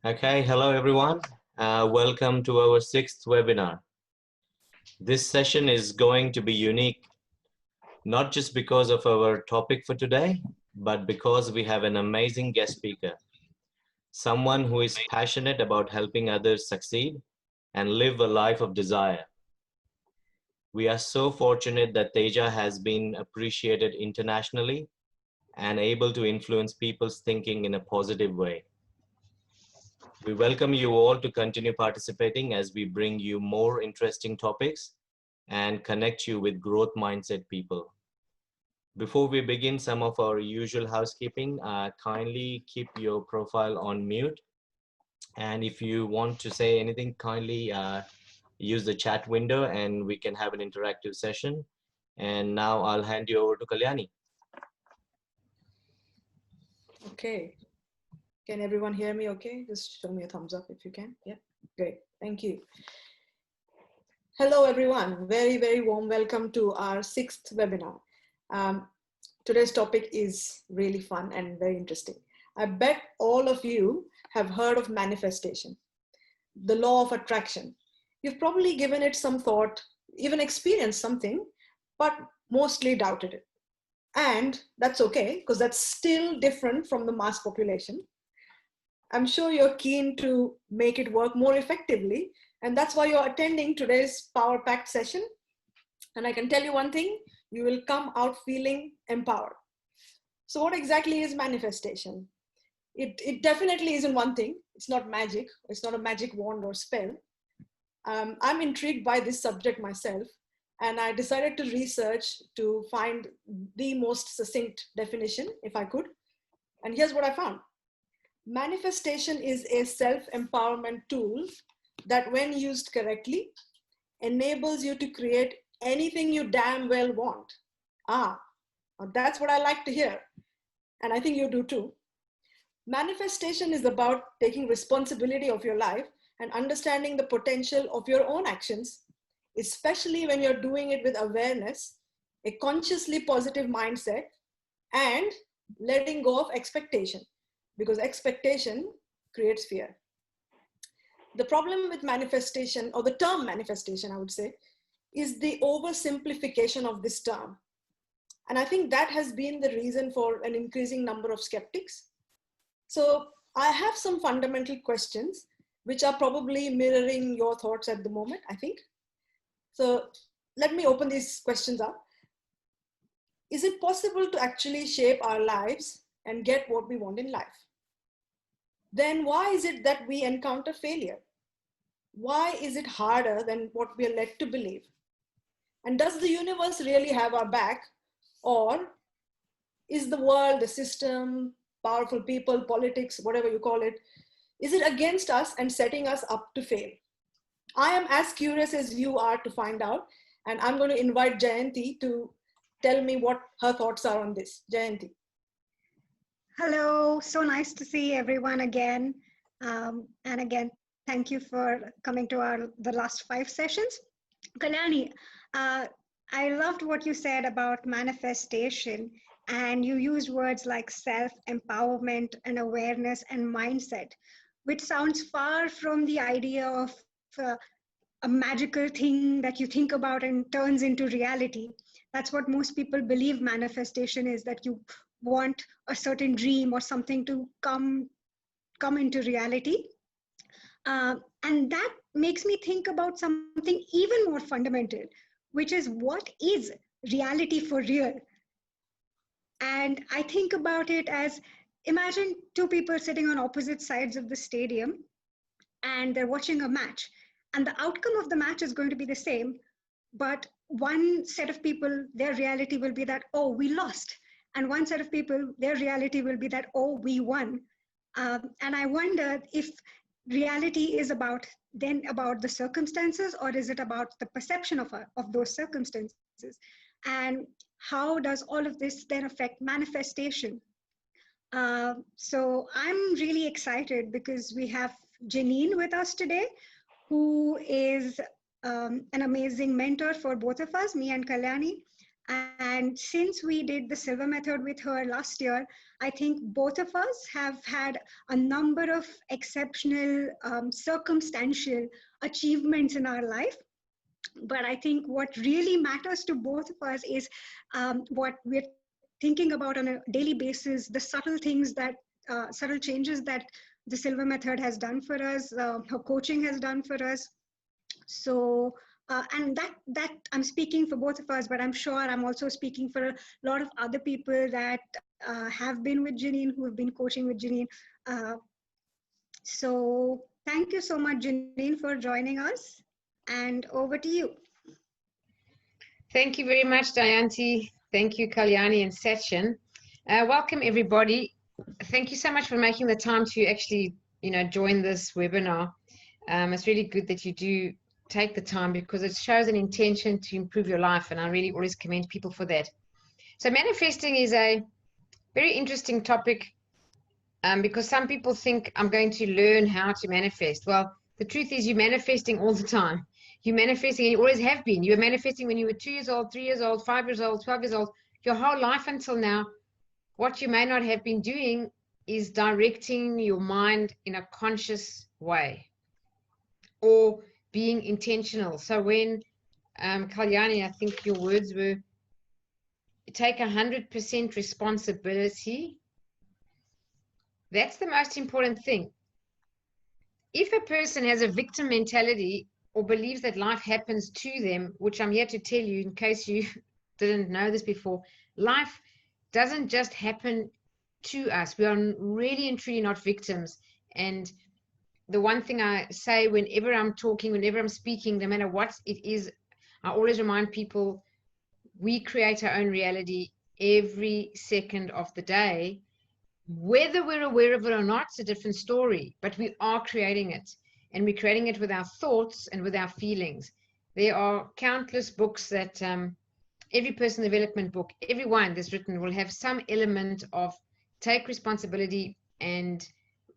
Okay, hello everyone. Welcome to our sixth webinar. This session is going to be unique, not just because of our topic for today, but because we have an amazing guest speaker, someone who is passionate about helping others succeed and live a life of desire. We are so fortunate that Teja has been appreciated internationally and able to influence people's thinking in a positive way. We welcome you all to continue participating as we bring you more interesting topics and connect you with growth mindset people. Before we begin some of our usual housekeeping, kindly keep your profile on mute. And if you want to say anything, kindly use the chat window and we can have an interactive session. And now I'll hand you over to Kalyani. Okay. Can everyone hear me okay? Just show me a thumbs up if you can. Yeah, great. Thank you. Hello, everyone. Very, very warm welcome to our sixth webinar. Today's topic is really fun and very interesting. I bet all of you have heard of manifestation, the law of attraction. You've probably given it some thought, even experienced something, but mostly doubted it. And that's okay, because that's still different from the mass population. I'm sure you're keen to make it work more effectively, and that's why you're attending today's Power Packed session. And I can tell you one thing, you will come out feeling empowered. So what exactly is manifestation? It definitely isn't one thing. It's not magic. It's not a magic wand or spell. I'm intrigued by this subject myself, and I decided to research to find the most succinct definition, if I could. And here's what I found. Manifestation is a self-empowerment tool that, when used correctly, enables you to create anything you damn well want. That's what I like to hear. And I think you do too. Manifestation is about taking responsibility of your life and understanding the potential of your own actions, especially when you're doing it with awareness, a consciously positive mindset, and letting go of expectation, because expectation creates fear. The problem with manifestation, or the term manifestation, I would say, is the oversimplification of this term. And I think that has been the reason for an increasing number of skeptics. So I have some fundamental questions, which are probably mirroring your thoughts at the moment, I think. So let me open these questions up. Is it possible to actually shape our lives and get what we want in life? Then why is it that we encounter failure? Why is it harder than what we are led to believe? And does the universe really have our back? Or is the world, the system, powerful people, politics, whatever you call it, is it against us and setting us up to fail? I am as curious as you are to find out, and I'm going to invite Jayanti to tell me what her thoughts are on this. Jayanti. Hello, so nice to see everyone again. And again, thank you for coming to the last 5 sessions. Kalyani, I loved what you said about manifestation, and you used words like self-empowerment and awareness and mindset, which sounds far from the idea of a magical thing that you think about and turns into reality. That's what most people believe manifestation is, that you want a certain dream or something to come into reality. And that makes me think about something even more fundamental, which is, what is reality for real? And I think about it as, imagine 2 people sitting on opposite sides of the stadium and they're watching a match, and the outcome of the match is going to be the same, but one set of people, their reality will be that, oh, we lost. And one set of people, their reality will be that, oh, we won. And I wonder if reality is about the circumstances, or is it about the perception of those circumstances? And how does all of this then affect manifestation? So I'm really excited because we have Janine with us today, who is an amazing mentor for both of us, me and Kalyani. And since we did the silver method with her last year, I think both of us have had a number of exceptional circumstantial achievements in our life. But I think what really matters to both of us is what we're thinking about on a daily basis, the subtle things that, subtle changes that the silver method has done for us, her coaching has done for us. So and that I'm speaking for both of us, but I'm sure I'm also speaking for a lot of other people that have been with Janine, who have been coaching with Janine. uh, so thank you so much, Janine, for joining us, and over to you. Thank you very much, Dayanti. Thank you, Kalyani and Sachin. Welcome, everybody. Thank you so much for making the time to actually, join this webinar. It's really good that you do take the time, because it shows an intention to improve your life, and I really always commend people for that. So manifesting is a very interesting topic, because some people think I'm going to learn how to manifest. Well, the truth is you're manifesting all the time. You're manifesting, and you always have been. You were manifesting when you were 2 years old, 3 years old, 5 years old, 12 years old, your whole life until now. What you may not have been doing is directing your mind in a conscious way, or being intentional. So when, Kalyani, I think your words were, take 100% responsibility. That's the most important thing. If a person has a victim mentality, or believes that life happens to them, which I'm here to tell you in case you didn't know this before, life doesn't just happen to us. We are really and truly not victims. And the one thing I say whenever I'm talking, whenever I'm speaking, no matter what it is, I always remind people, we create our own reality every second of the day. Whether we're aware of it or not, it's a different story, but we are creating it, and we're creating it with our thoughts and with our feelings. There are countless books that, every personal development book, everyone that's written, will have some element of take responsibility and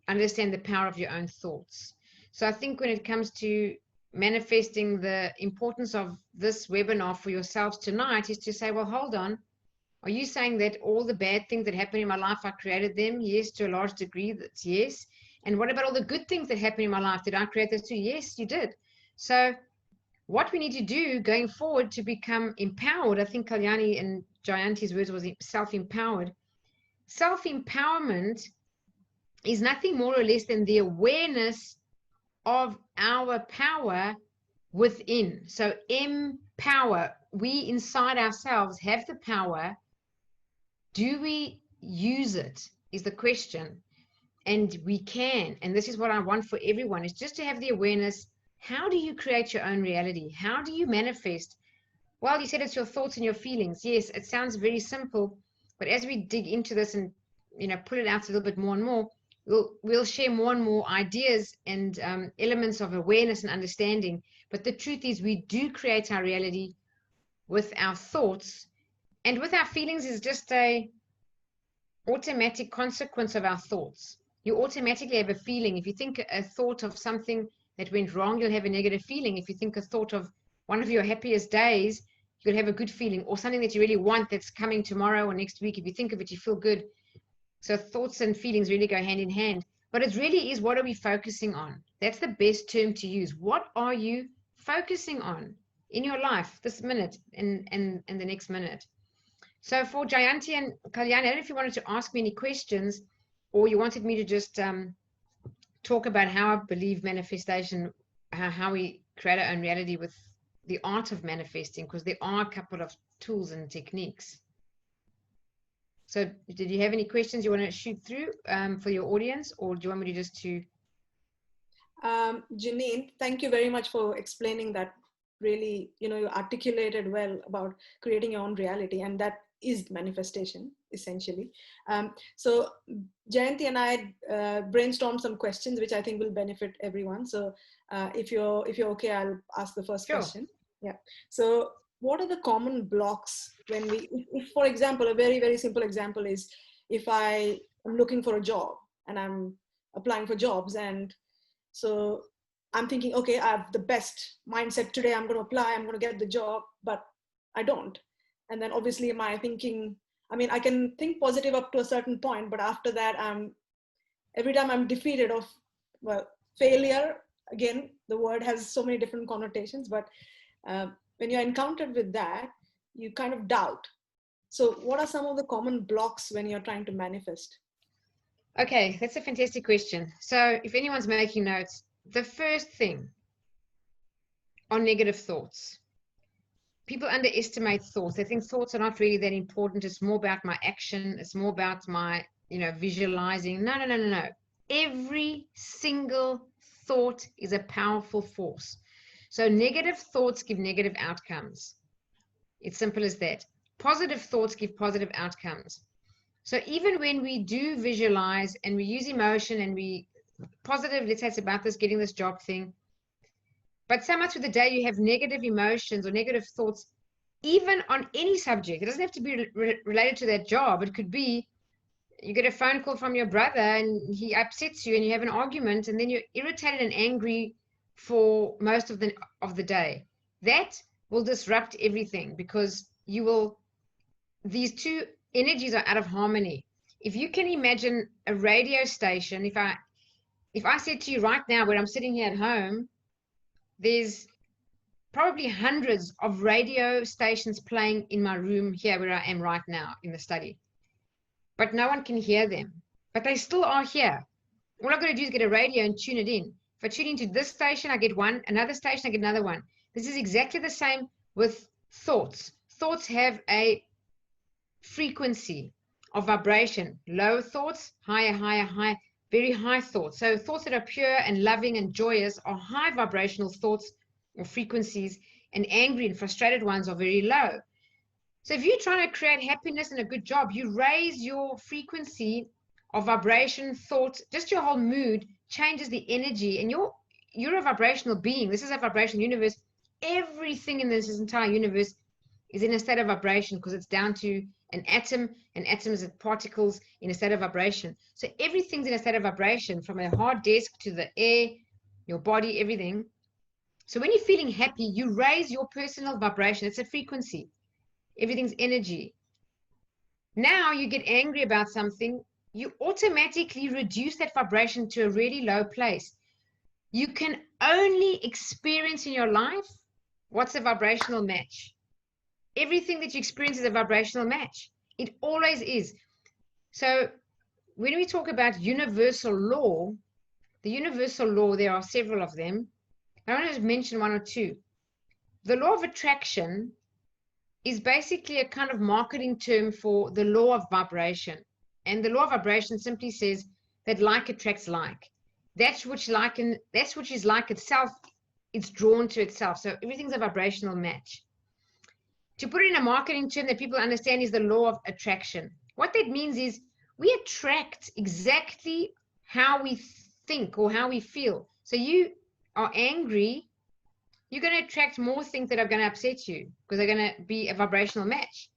understand the power of your own thoughts. So I think when it comes to manifesting, the importance of this webinar for yourselves tonight is to say, well, hold on. Are you saying that all the bad things that happen in my life, I created them? Yes, to a large degree, that's yes. And what about all the good things that happen in my life? Did I create those too? Yes, you did. So what we need to do going forward to become empowered, I think Kalyani and Jayanti's words was self-empowered. Self-empowerment is nothing more or less than the awareness of our power within. So empower, we inside ourselves have the power. Do we use it is the question. And we can. And this is what I want for everyone, is just to have the awareness. How do you create your own reality? How do you manifest? Well, you said it's your thoughts and your feelings. Yes, it sounds very simple. But as we dig into this and, pull it out a little bit more and more, we'll share more and more ideas and elements of awareness and understanding. But the truth is, we do create our reality with our thoughts, and with our feelings is just a automatic consequence of our thoughts. You automatically have a feeling. If you think a thought of something that went wrong, you'll have a negative feeling. If you think a thought of one of your happiest days, you'll have a good feeling, or something that you really want that's coming tomorrow or next week. If you think of it, you feel good. So thoughts and feelings really go hand in hand. But it really is, what are we focusing on? That's the best term to use. What are you focusing on in your life this minute and the next minute? So for Jayanti and Kalyani, I don't know if you wanted to ask me any questions, or you wanted me to just talk about how I believe manifestation, how we create our own reality with the art of manifesting, because there are a couple of tools and techniques. So did you have any questions you want to shoot through for your audience, or do you want me to just to? Janine, thank you very much for explaining that. Really, you articulated well about creating your own reality, and that is manifestation essentially. So Jayanti and I brainstormed some questions which I think will benefit everyone. So if you're okay, I'll ask the first question. Yeah. So what are the common blocks when if for example, a very, very simple example is, if I am looking for a job and I'm applying for jobs, and so I'm thinking, okay, I have the best mindset today, I'm going to apply, I'm going to get the job, but I don't. And then obviously my thinking, I mean, I can think positive up to a certain point, but after that, every time I'm defeated of, well, failure, again, the word has so many different connotations, but when you're encountered with that, you kind of doubt. So what are some of the common blocks when you're trying to manifest? Okay, that's a fantastic question. So if anyone's making notes, the first thing are negative thoughts. People underestimate thoughts. They think thoughts are not really that important. It's more about my action. It's more about my, visualizing. No, no, no, no, no. Every single thought is a powerful force. So negative thoughts give negative outcomes. It's simple as that. Positive thoughts give positive outcomes. So even when we do visualize and we use emotion and we positive, let's say it's about this, getting this job thing, but so much of the day you have negative emotions or negative thoughts, even on any subject. It doesn't have to be related to that job. It could be you get a phone call from your brother and he upsets you and you have an argument and then you're irritated and angry for most of the day. That will disrupt everything because these two energies are out of harmony. If you can imagine a radio station, if I said to you right now where I'm sitting here at home, there's probably hundreds of radio stations playing in my room here where I am right now in the study. But no one can hear them. But they still are here. All I've got to do is get a radio and tune it in. If I tune into this station, I get one. Another station, I get another one. This is exactly the same with thoughts. Thoughts have a frequency of vibration. Low thoughts, higher, higher, higher, very high thoughts. So thoughts that are pure and loving and joyous are high vibrational thoughts or frequencies, and angry and frustrated ones are very low. So if you're trying to create happiness and a good job, you raise your frequency of vibration, thought, just your whole mood changes the energy, and you're a vibrational being. This is a vibrational universe. Everything in this entire universe is in a state of vibration because it's down to an atom, and atoms are particles in a state of vibration. So everything's in a state of vibration, from a hard desk to the air, your body, everything. So when you're feeling happy, you raise your personal vibration. It's a frequency. Everything's energy. Now you get angry about something, you automatically reduce that vibration to a really low place. You can only experience in your life what's a vibrational match. Everything that you experience is a vibrational match. It always is. So when we talk about universal law, the universal law, there are several of them. I want to mention one or two. The law of attraction is basically a kind of marketing term for the law of vibration. And the law of vibration simply says that like attracts like. That which is like itself, it's drawn to itself. So everything's a vibrational match. To put it in a marketing term that people understand is the law of attraction. What that means is we attract exactly how we think or how we feel. So you are angry, you're going to attract more things that are going to upset you because they're going to be a vibrational match.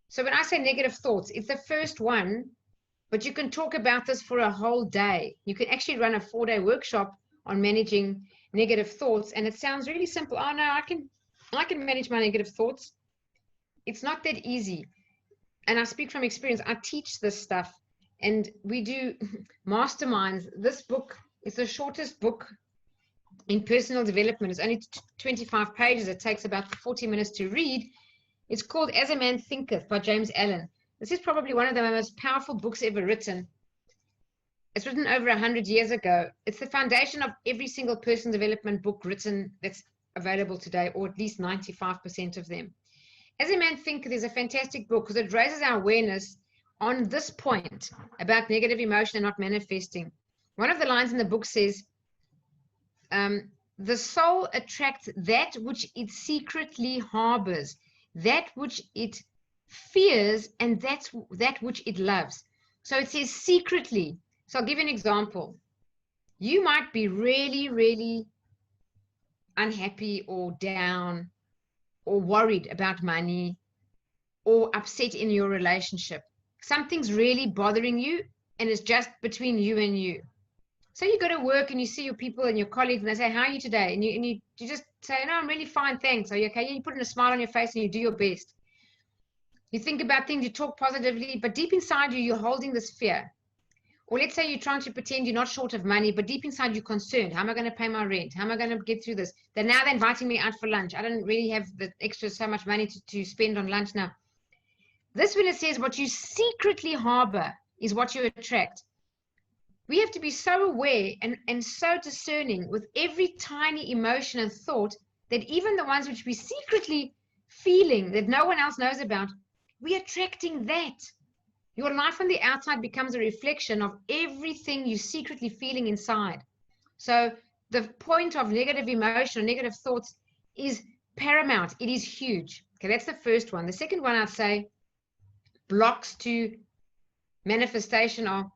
So when I say negative thoughts, it's the first one, but you can talk about this for a whole day. You can actually run a 4-day workshop on managing negative thoughts, and it sounds really simple. Oh no, I can manage my negative thoughts. It's not that easy. And I speak from experience. I teach this stuff, and we do masterminds. This book is the shortest book in personal development. It's only 25 pages. It takes about 40 minutes to read. It's called As a Man Thinketh by James Allen. This is probably one of the most powerful books ever written. It's written over 100 years ago. It's the foundation of every single personal development book written that's available today, or at least 95% of them. As a Man Thinketh is a fantastic book because it raises our awareness on this point about negative emotion and not manifesting. One of the lines in the book says, the soul attracts that which it secretly harbors, that which it fears, and that's that which it loves. So it says secretly. So I'll give you an example. You might be really, really unhappy or down or worried about money or upset in your relationship. Something's really bothering you and it's just between you and you. So you go to work and you see your people and your colleagues and they say, how are you today? And you just say, no, I'm really fine, thanks. Are you okay? And you put in a smile on your face and you do your best. You think about things, you talk positively, but deep inside you, you're holding this fear. Or let's say you're trying to pretend you're not short of money, but deep inside you're concerned. How am I going to pay my rent? How am I going to get through this? They're inviting me out for lunch. I don't really have the extra so much money to spend on lunch now. This when it says what you secretly harbor is what you attract. We have to be so aware and so discerning with every tiny emotion and thought that even the ones which we secretly feeling that no one else knows about, we're attracting that. Your life on the outside becomes a reflection of everything you're secretly feeling inside. So the point of negative emotion or negative thoughts is paramount. It is huge. Okay, that's the first one. The second one I'd say blocks to manifestation are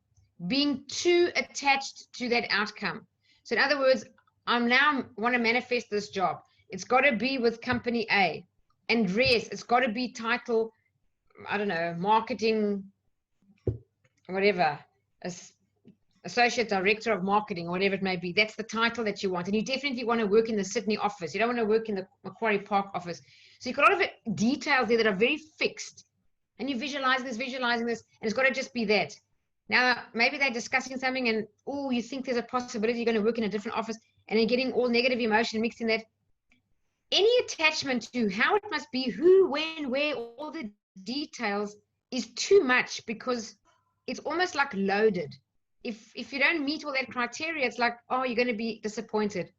being too attached to that outcome. So in other words, I now want to manifest this job. It's got to be with company A. Andreas, it's got to be title, I don't know, marketing, whatever, associate director of marketing, or whatever it may be. That's the title that you want. And you definitely want to work in the Sydney office. You don't want to work in the Macquarie Park office. So you've got a lot of details there that are very fixed. And you visualizing this, and it's got to just be that. Now, maybe they're discussing something and, oh, you think there's a possibility you're going to work in a different office, and then getting all negative emotion mixed in that. Any attachment to how it must be, who, when, where, all the details is too much, because it's almost like loaded. If you don't meet all that criteria, it's like, oh, you're going to be disappointed.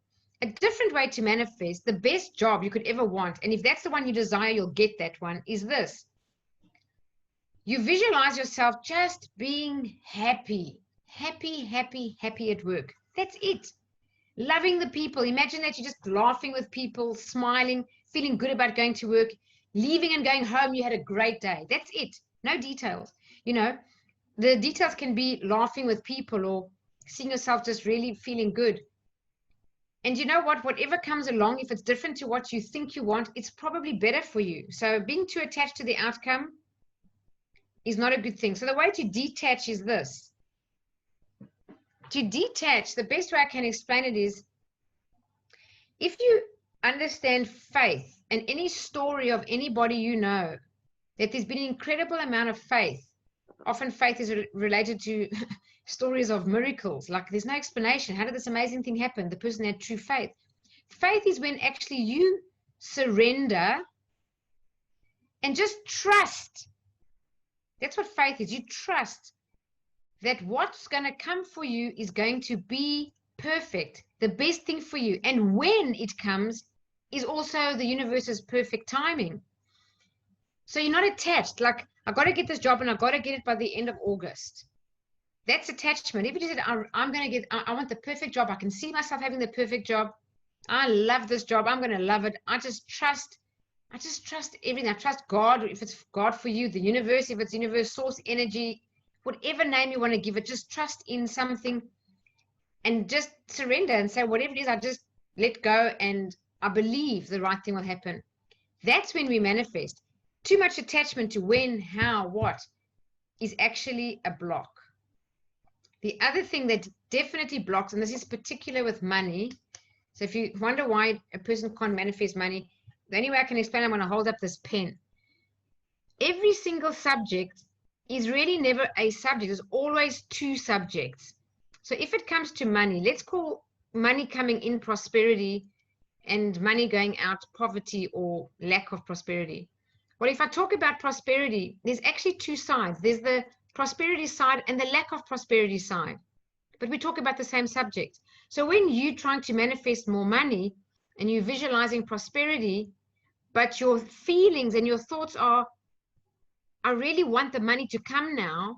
A different way to manifest the best job you could ever want, and if that's the one you desire, you'll get that one, is this. You visualize yourself just being happy at work. That's it. Loving the people. Imagine that you're just laughing with people, smiling, feeling good about going to work, leaving and going home. You had a great day. That's it. No details. You know, the details can be laughing with people or seeing yourself just really feeling good. And you know what? Whatever comes along, if it's different to what you think you want, it's probably better for you. So being too attached to the outcome is not a good thing. So the way to detach is this. To detach, the best way I can explain it is, if you understand faith and any story of anybody you know, that there's been an incredible amount of faith. Often faith is related to stories of miracles, like there's no explanation. How did this amazing thing happen? The person had true faith. Faith is when actually you surrender and just trust. That's what faith is. You trust that what's going to come for you is going to be perfect, the best thing for you. And when it comes is also the universe's perfect timing. So you're not attached, like, I've got to get this job and I've got to get it by the end of August. That's attachment. If you just said, I want the perfect job, I can see myself having the perfect job. I love this job. I'm going to love it. I just trust everything. I trust God. If it's God for you, the universe, if it's universe, source, energy, whatever name you want to give it, just trust in something and just surrender and say, whatever it is, I just let go and I believe the right thing will happen. That's when we manifest. Too much attachment to when, how, what is actually a block. The other thing that definitely blocks, and this is particular with money, so if you wonder why a person can't manifest money, the only way I can explain, I'm going to hold up this pen. Every single subject is really never a subject. There's always two subjects. So if it comes to money, let's call money coming in prosperity and money going out poverty or lack of prosperity. Well, if I talk about prosperity, there's actually two sides. There's the prosperity side and the lack of prosperity side. But we talk about the same subject. So when you're trying to manifest more money and you're visualizing prosperity, but your feelings and your thoughts are, I really want the money to come now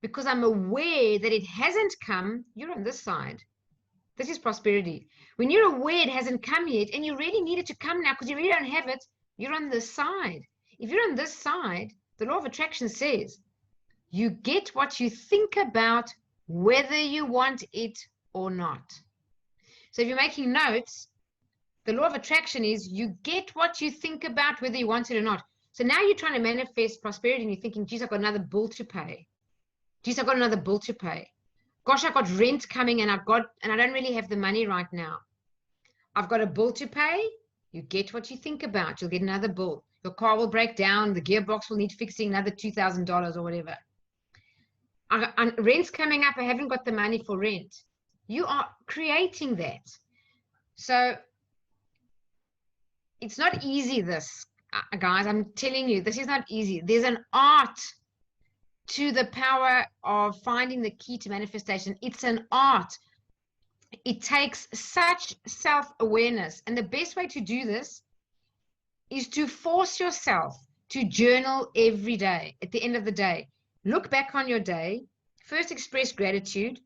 because I'm aware that it hasn't come, you're on this side. This is prosperity. When you're aware it hasn't come yet and you really need it to come now because you really don't have it, you're on this side. If you're on this side, the law of attraction says you get what you think about whether you want it or not. So if you're making notes, the law of attraction is you get what you think about whether you want it or not. So now you're trying to manifest prosperity and you're thinking, geez, I've got another bill to pay. Geez, I've got another bill to pay. Gosh, I've got rent coming and I don't really have the money right now. I've got a bill to pay. You get what you think about. You'll get another bill. Your car will break down. The gearbox will need fixing, another $2,000 or whatever. Rent's coming up. I haven't got the money for rent. You are creating that. So it's not easy, this, guys. I'm telling you, this is not easy. There's an art to the power of finding the key to manifestation. It's an art. It takes such self-awareness. And the best way to do this is to force yourself to journal every day. At the end of the day, look back on your day, first express gratitude,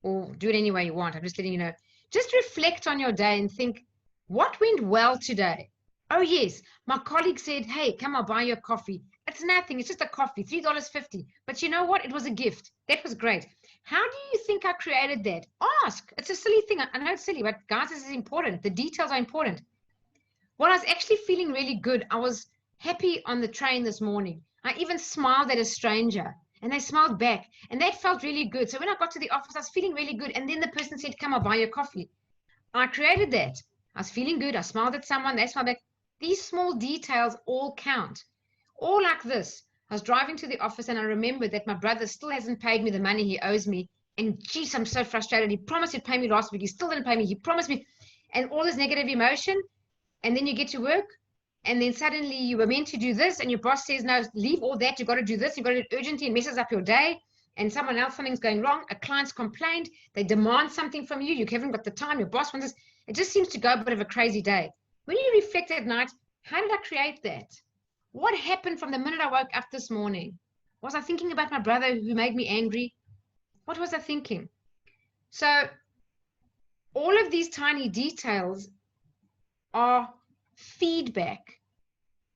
or do it any way you want. I'm just letting you know. Just reflect on your day and think, what went well today? Oh, yes, my colleague said, hey, come, I'll buy you a coffee. It's nothing. It's just a coffee, $3.50. But you know what? It was a gift. That was great. How do you think I created that? Ask. It's a silly thing. I know it's silly, but guys, this is important. The details are important. Well, I was actually feeling really good. I was happy on the train this morning. I even smiled at a stranger and they smiled back and that felt really good. So when I got to the office, I was feeling really good. And then the person said, come, I'll buy you a coffee. I created that. I was feeling good. I smiled at someone. They smiled back. These small details all count. Or like this. I was driving to the office and I remembered that my brother still hasn't paid me the money he owes me. And geez, I'm so frustrated. He promised he'd pay me last week. He still didn't pay me. He promised me. And all this negative emotion. And then you get to work. And then suddenly you were meant to do this. And your boss says, no, leave all that. You've got to do this. You've got to do it urgently. And messes up your day. And someone else, something's going wrong. A client's complained. They demand something from you. You haven't got the time. Your boss wants this. It just seems to go a bit of a crazy day. When you reflect at night, how did I create that? What happened from the minute I woke up this morning? Was I thinking about my brother who made me angry? What was I thinking? So all of these tiny details are feedback.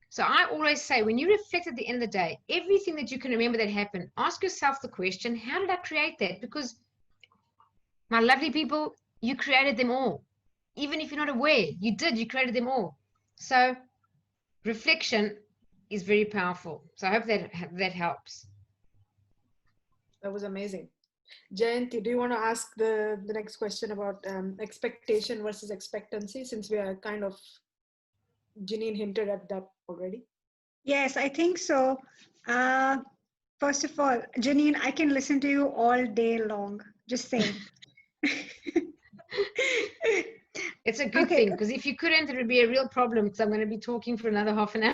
So I always say, when you reflect at the end of the day, everything that you can remember that happened, ask yourself the question, how did I create that? Because my lovely people, you created them all. Even if you're not aware, you created them all. So reflection is very powerful. So I hope that helps. That was amazing. Jayanti, do you want to ask the next question about expectation versus expectancy, since we are kind of, Janine hinted at that already? Yes, I think so. First of all, Janine, I can listen to you all day long. Just saying. It's a good thing, because if you couldn't, it would be a real problem, because I'm going to be talking for another half an hour.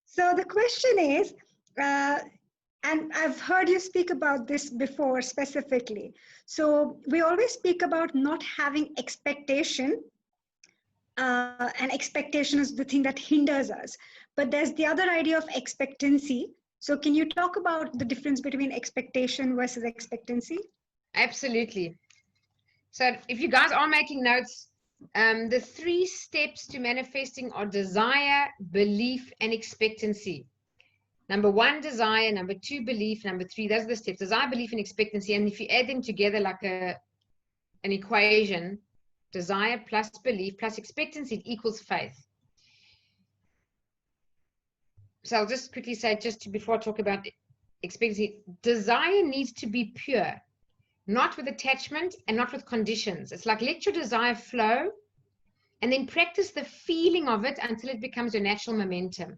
So the question is, and I've heard you speak about this before specifically. So we always speak about not having expectation, and expectation is the thing that hinders us. But there's the other idea of expectancy. So can you talk about the difference between expectation versus expectancy? Absolutely. So if you guys are making notes, the 3 steps to manifesting are desire, belief, and expectancy. Number 1, desire. Number 2, belief. Number 3, those are the steps: desire, belief, and expectancy. And if you add them together like an equation, desire plus belief plus expectancy equals faith. So I'll just quickly say, before I talk about expectancy, desire needs to be pure. Not with attachment and not with conditions. It's like, let your desire flow and then practice the feeling of it until it becomes your natural momentum.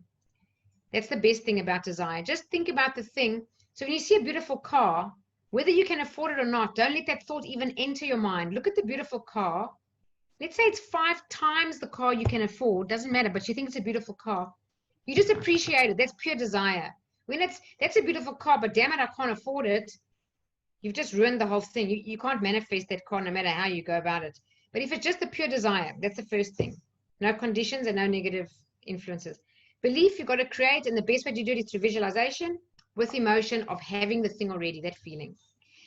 That's the best thing about desire. Just think about the thing. So when you see a beautiful car, whether you can afford it or not, don't let that thought even enter your mind. Look at the beautiful car. Let's say it's 5 times the car you can afford. Doesn't matter, but you think it's a beautiful car. You just appreciate it. That's pure desire. When that's a beautiful car, but damn it, I can't afford it. You've just ruined the whole thing. You can't manifest that car no matter how you go about it. But if it's just the pure desire, that's the first thing. No conditions and no negative influences. Belief, you've got to create, and the best way to do it is through visualization with emotion of having the thing already, that feeling.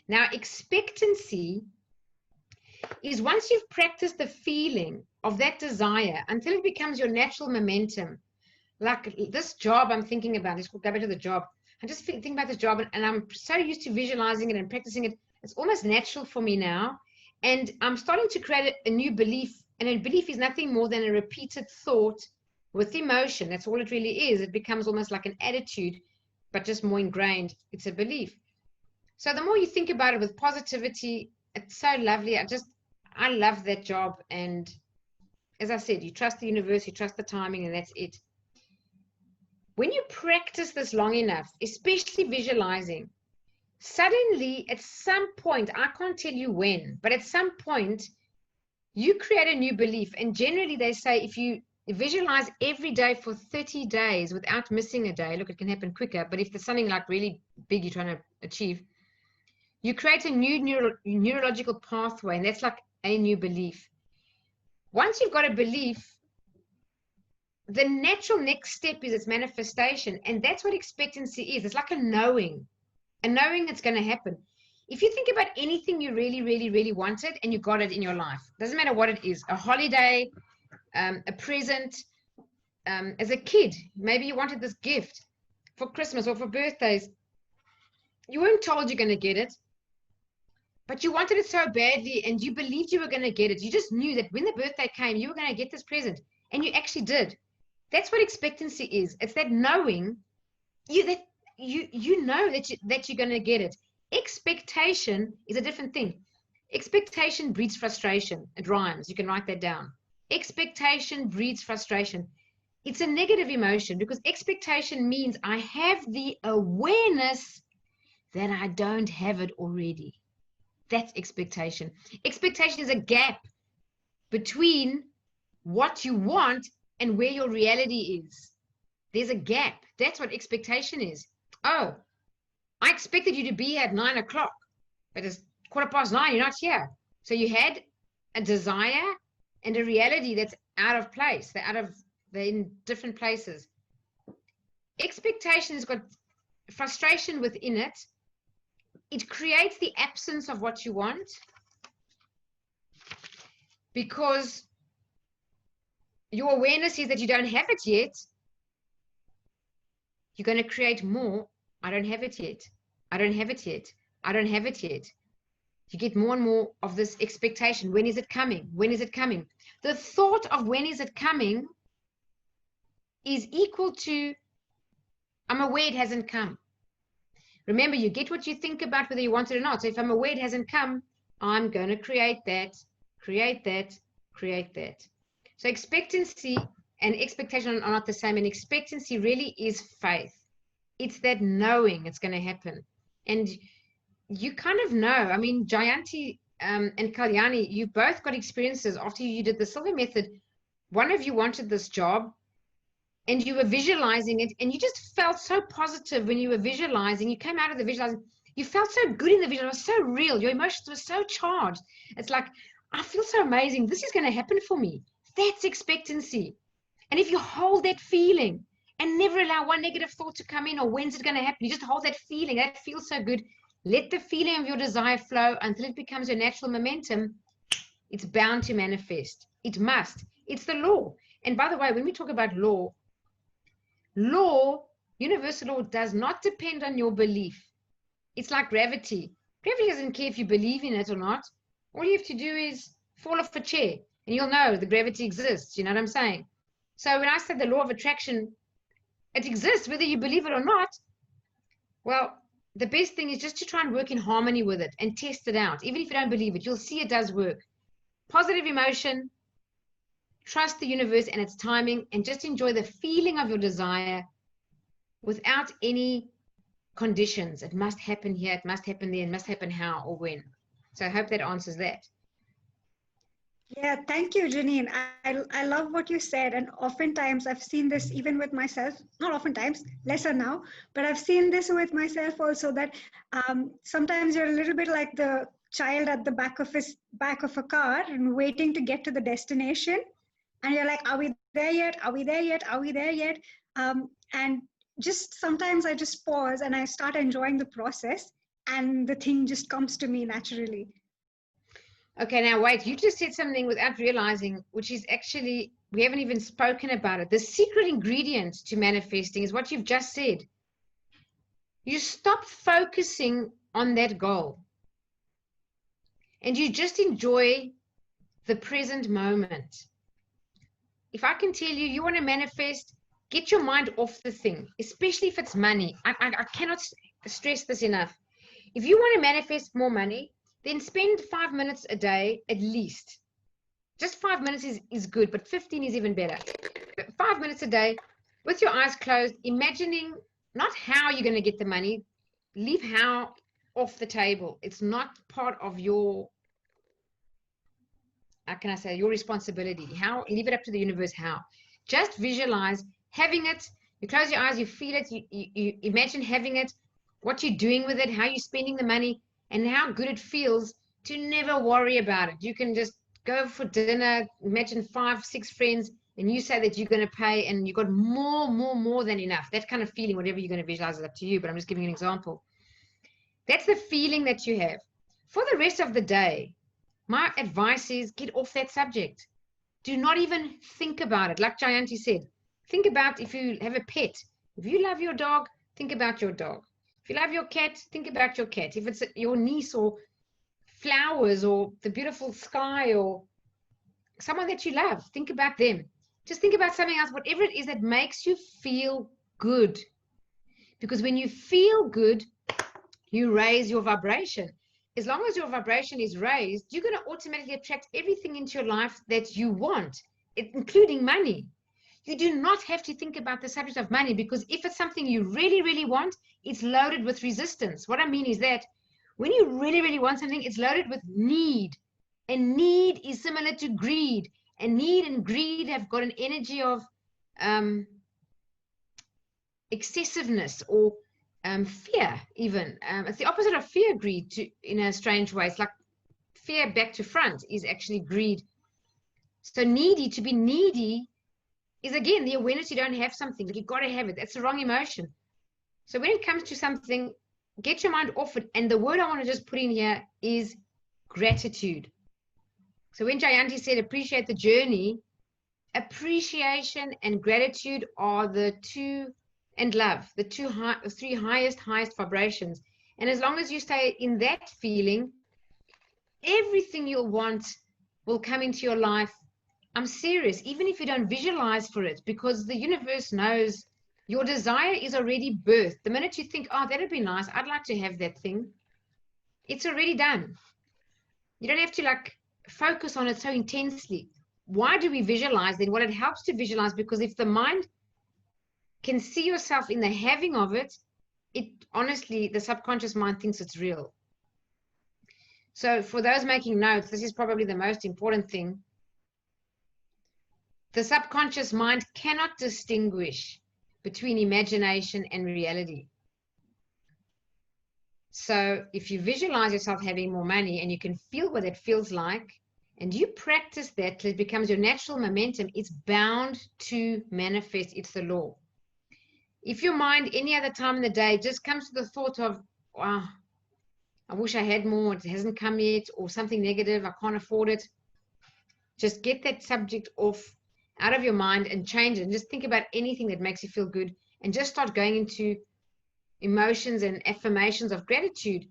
Now, expectancy is once you've practiced the feeling of that desire until it becomes your natural momentum. Like this job I'm thinking about, let's go back to the job. I just think about this job, and I'm so used to visualizing it and practicing it. It's almost natural for me now. And I'm starting to create a new belief. And a belief is nothing more than a repeated thought with emotion. That's all it really is. It becomes almost like an attitude, but just more ingrained. It's a belief. So the more you think about it with positivity, it's so lovely. I love that job. And as I said, you trust the universe, you trust the timing, and that's it. When you practice this long enough, especially visualizing, suddenly at some point, I can't tell you when, but at some point, you create a new belief. And generally they say if you visualize every day for 30 days without missing a day, look, it can happen quicker, but if there's something like really big you're trying to achieve, you create a new neurological pathway, and that's like a new belief. Once you've got a belief, the natural next step is its manifestation, and that's what expectancy is. It's like a knowing it's going to happen. If you think about anything you really, really, really wanted and you got it in your life, doesn't matter what it is, a holiday, a present, as a kid, maybe you wanted this gift for Christmas or for birthdays. You weren't told you're going to get it, but you wanted it so badly and you believed you were going to get it. You just knew that when the birthday came, you were going to get this present, and you actually did. That's what expectancy is. It's that knowing you know that you're going to get it. Expectation is a different thing. Expectation breeds frustration. It rhymes. You can write that down. Expectation breeds frustration. It's a negative emotion because expectation means I have the awareness that I don't have it already. That's expectation. Expectation is a gap between what you want and where your reality is. There's a gap. That's what expectation is. Oh, I expected you to be here at 9 o'clock, but it's 9:15, you're not here. So you had a desire and a reality that's out of place. They're in different places. Expectation has got frustration within it. It creates the absence of what you want because your awareness is that you don't have it yet. You're going to create more. I don't have it yet. I don't have it yet. I don't have it yet. You get more and more of this expectation. When is it coming? When is it coming? The thought of when is it coming is equal to I'm aware it hasn't come. Remember, you get what you think about whether you want it or not. So if I'm aware it hasn't come, I'm going to create that, create that, create that. So expectancy and expectation are not the same. And expectancy really is faith. It's that knowing it's going to happen. And you kind of know. I mean, Jayanti and Kalyani, you both got experiences after you did the Silver Method. One of you wanted this job and you were visualizing it and you just felt so positive when you were visualizing. You came out of the visualizing. You felt so good in the vision. It was so real. Your emotions were so charged. It's like, I feel so amazing. This is going to happen for me. That's expectancy. And if you hold that feeling and never allow one negative thought to come in or when's it going to happen, you just hold that feeling. That feels so good. Let the feeling of your desire flow until it becomes your natural momentum. It's bound to manifest. It must. It's the law. And by the way, when we talk about law, universal law does not depend on your belief. It's like gravity. Gravity doesn't care if you believe in it or not. All you have to do is fall off a chair and you'll know the gravity exists. You know what I'm saying? So when I said the law of attraction, it exists whether you believe it or not. Well, the best thing is just to try and work in harmony with it and test it out. Even if you don't believe it, you'll see it does work. Positive emotion, trust the universe and its timing, and just enjoy the feeling of your desire without any conditions. It must happen here, it must happen there, it must happen how or when. So I hope that answers that. Yeah, thank you, Janine. I love what you said. And oftentimes I've seen this even with myself, not oftentimes, lesser now, but I've seen this with myself also that sometimes you're a little bit like the child at the back of a car and waiting to get to the destination. And you're like, are we there yet? Are we there yet? Are we there yet? And just sometimes I just pause and I start enjoying the process and the thing just comes to me naturally. Okay, now wait, you just said something without realizing, which is actually, we haven't even spoken about it. The secret ingredient to manifesting is what you've just said. You stop focusing on that goal and you just enjoy the present moment. If I can tell you, you want to manifest, get your mind off the thing, especially if it's money. I cannot stress this enough. If you want to manifest more money, then spend 5 minutes a day at least Just 5 minutes is good, but 15 is even better. 5 minutes a day with your eyes closed, imagining not how you're going to get the money. Leave how off the table. It's not part of your, how can I say, your responsibility. How, leave it up to the universe how. Just visualize having it. You close your eyes, you feel it, you imagine having it, what you're doing with it, how you're spending the money, and how good it feels to never worry about it. You can just go for dinner, imagine 5, 6 friends, and you say that you're going to pay, and you got more than enough. That kind of feeling, whatever you're going to visualize, is up to you, but I'm just giving you an example. That's the feeling that you have. For the rest of the day, my advice is get off that subject. Do not even think about it. Like Jayanti said, think about if you have a pet. If you love your dog, think about your dog. If you love your cat, think about your cat. If it's your niece or flowers or the beautiful sky or someone that you love, think about them. Just think about something else, whatever it is that makes you feel good. Because when you feel good, you raise your vibration. As long as your vibration is raised, you're going to automatically attract everything into your life that you want, including money. You do not have to think about the subject of money, because if it's something you really want, it's loaded with resistance. What I mean is that when you really want something, it's loaded with need. And need is similar to greed. And need and greed have got an energy of excessiveness or fear even. It's the opposite of fear, greed, in a strange way. It's like fear back to front is actually greed. So needy, to be needy, is again the awareness you don't have something, like you've got to have it. That's the wrong emotion. So when it comes to something, get your mind off it. And the word I want to just put in here is gratitude. So when Jayanti said appreciate the journey, appreciation and gratitude are the two, and love, the three highest vibrations. And as long as you stay in that feeling, everything you'll want will come into your life. I'm serious, even if you don't visualize for it, because the universe knows your desire is already birthed. The minute you think, oh, that'd be nice, I'd like to have that thing, it's already done. You don't have to like focus on it so intensely. Why do we visualize then? Well, it helps to visualize, because if the mind can see yourself in the having of it, honestly, the subconscious mind thinks it's real. So for those making notes, this is probably the most important thing. The subconscious mind cannot distinguish between imagination and reality. So if you visualize yourself having more money and you can feel what it feels like, and you practice that till it becomes your natural momentum, it's bound to manifest. It's the law. If your mind any other time in the day just comes to the thought of, wow, I wish I had more, it hasn't come yet, or something negative, I can't afford it, just get that subject out of your mind and change it, and just think about anything that makes you feel good, and just start going into emotions and affirmations of gratitude.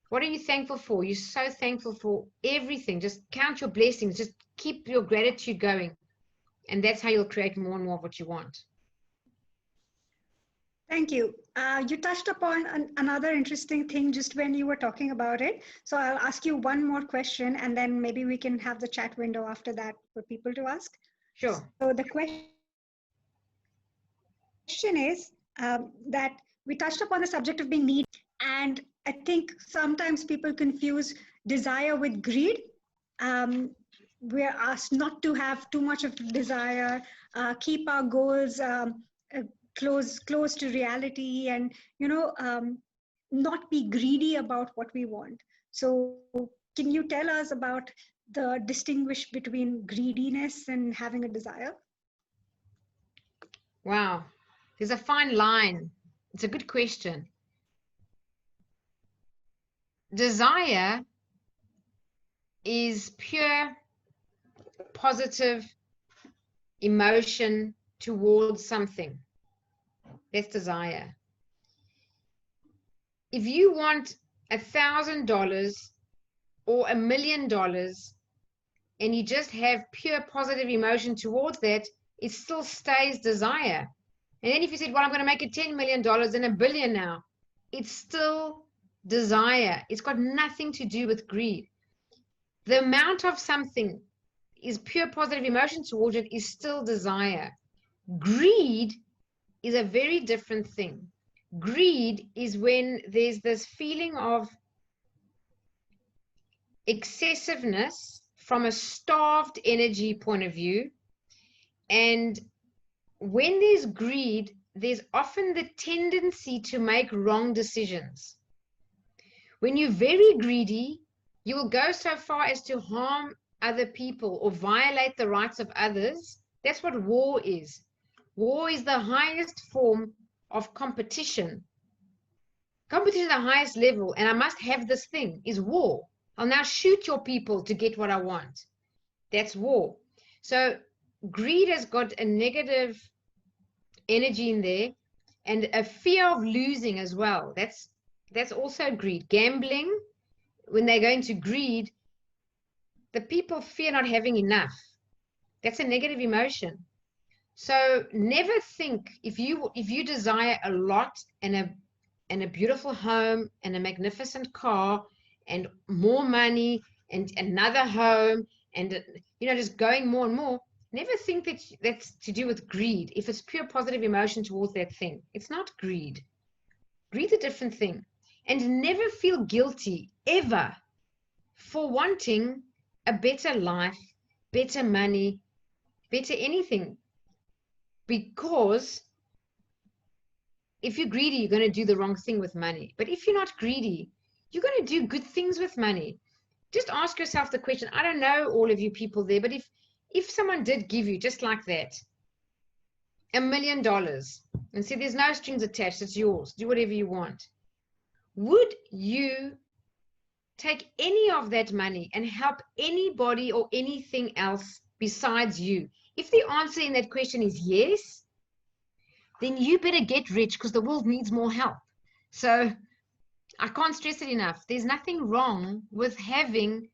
What are you thankful for? You're so thankful for everything. Just count your blessings. Just keep your gratitude going. And that's how you'll create more and more of what you want. Thank you. You touched upon another interesting thing just when you were talking about it. So I'll ask you one more question, and then maybe we can have the chat window after that for people to ask. Sure. So the question is that we touched upon the subject of being needy. And I think sometimes people confuse desire with greed. We're asked not to have too much of desire, keep our goals close to reality, and not be greedy about what we want. So can you tell us about the distinguish between greediness and having a desire? Wow, there's a fine line. It's a good question. Desire is pure positive emotion towards something. That's desire. If you want $1,000 or $1 million and you just have pure positive emotion towards that, it still stays desire. And then if you said, well, I'm going to make it $10 million and $1 billion now, it's still desire. It's got nothing to do with greed. The amount of something is pure positive emotion towards it is still desire. Greed is a very different thing. Greed is when there's this feeling of excessiveness from a starved energy point of view. And when there's greed, there's often the tendency to make wrong decisions. When you're very greedy, you will go so far as to harm other people or violate the rights of others. That's what war is. War is the highest form of competition. Competition at the highest level, and I must have this thing, is war. I'll now shoot your people to get what I want. That's war. So greed has got a negative energy in there, and a fear of losing as well. That's also greed. Gambling, when they go into greed, the people fear not having enough. That's a negative emotion. So never think, if you desire a lot and a beautiful home and a magnificent car and more money and another home and just going more and more, never think that that's to do with greed. If it's pure positive emotion towards that thing, it's not greed. Greed's a different thing. And never feel guilty ever for wanting a better life, better money, better anything. Because if you're greedy, you're going to do the wrong thing with money. But if you're not greedy, you're going to do good things with money. Just ask yourself the question. I don't know all of you people there, but if someone did give you just like that $1 million and said there's no strings attached, it's yours, do whatever you want, would you take any of that money and help anybody or anything else besides you? If the answer in that question is yes, then you better get rich, because the world needs more help. So I can't stress it enough. There's nothing wrong with having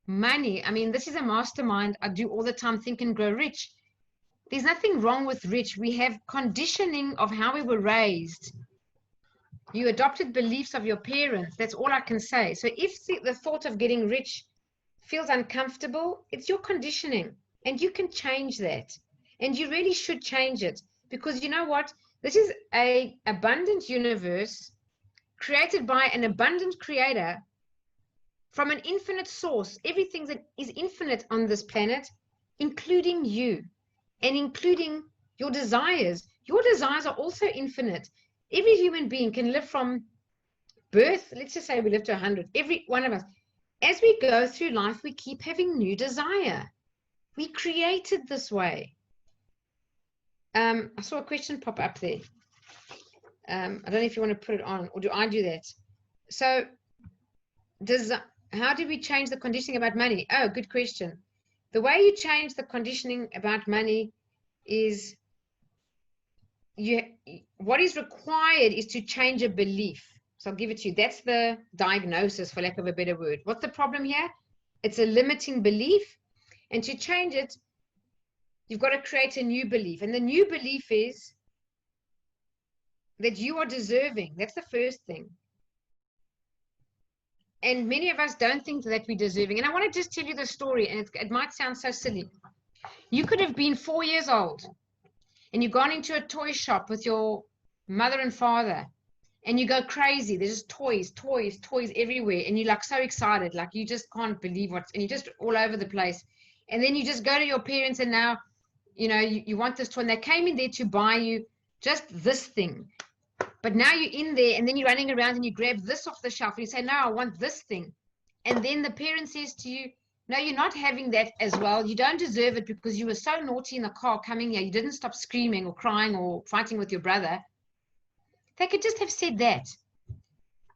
money. I mean, this is a mastermind I do all the time, Think and Grow Rich. There's nothing wrong with rich. We have conditioning of how we were raised. You adopted beliefs of your parents. That's all I can say. So if the thought of getting rich feels uncomfortable, it's your conditioning, and you can change that. And you really should change it, because you know what? This is an abundant universe created by an abundant creator from an infinite source. Everything that is infinite on this planet, including you and including your desires. Your desires are also infinite. Every human being can live from birth. Let's just say we live to 100. Every one of us. As we go through life, we keep having new desire. We created this way. I saw a question pop up there. I don't know if you want to put it on, or do I do that? So how do we change the conditioning about money? Oh, good question. The way you change the conditioning about money is what is required is to change a belief. So I'll give it to you. That's the diagnosis, for lack of a better word. What's the problem here? It's a limiting belief. And to change it, you've got to create a new belief. And the new belief is that you are deserving. That's the first thing. And many of us don't think that we're deserving. And I want to just tell you the story, and it might sound so silly. You could have been 4 years old, and you've gone into a toy shop with your mother and father, and you go crazy. There's just toys everywhere, and you're like so excited, like you just can't believe and you're just all over the place. And then you just go to your parents, and now, you want this toy, and they came in there to buy you just this thing. But now you're in there, and then you're running around and you grab this off the shelf and you say, no, I want this thing. And then the parent says to you, no, you're not having that as well. You don't deserve it because you were so naughty in the car coming here. You didn't stop screaming or crying or fighting with your brother. They could just have said that.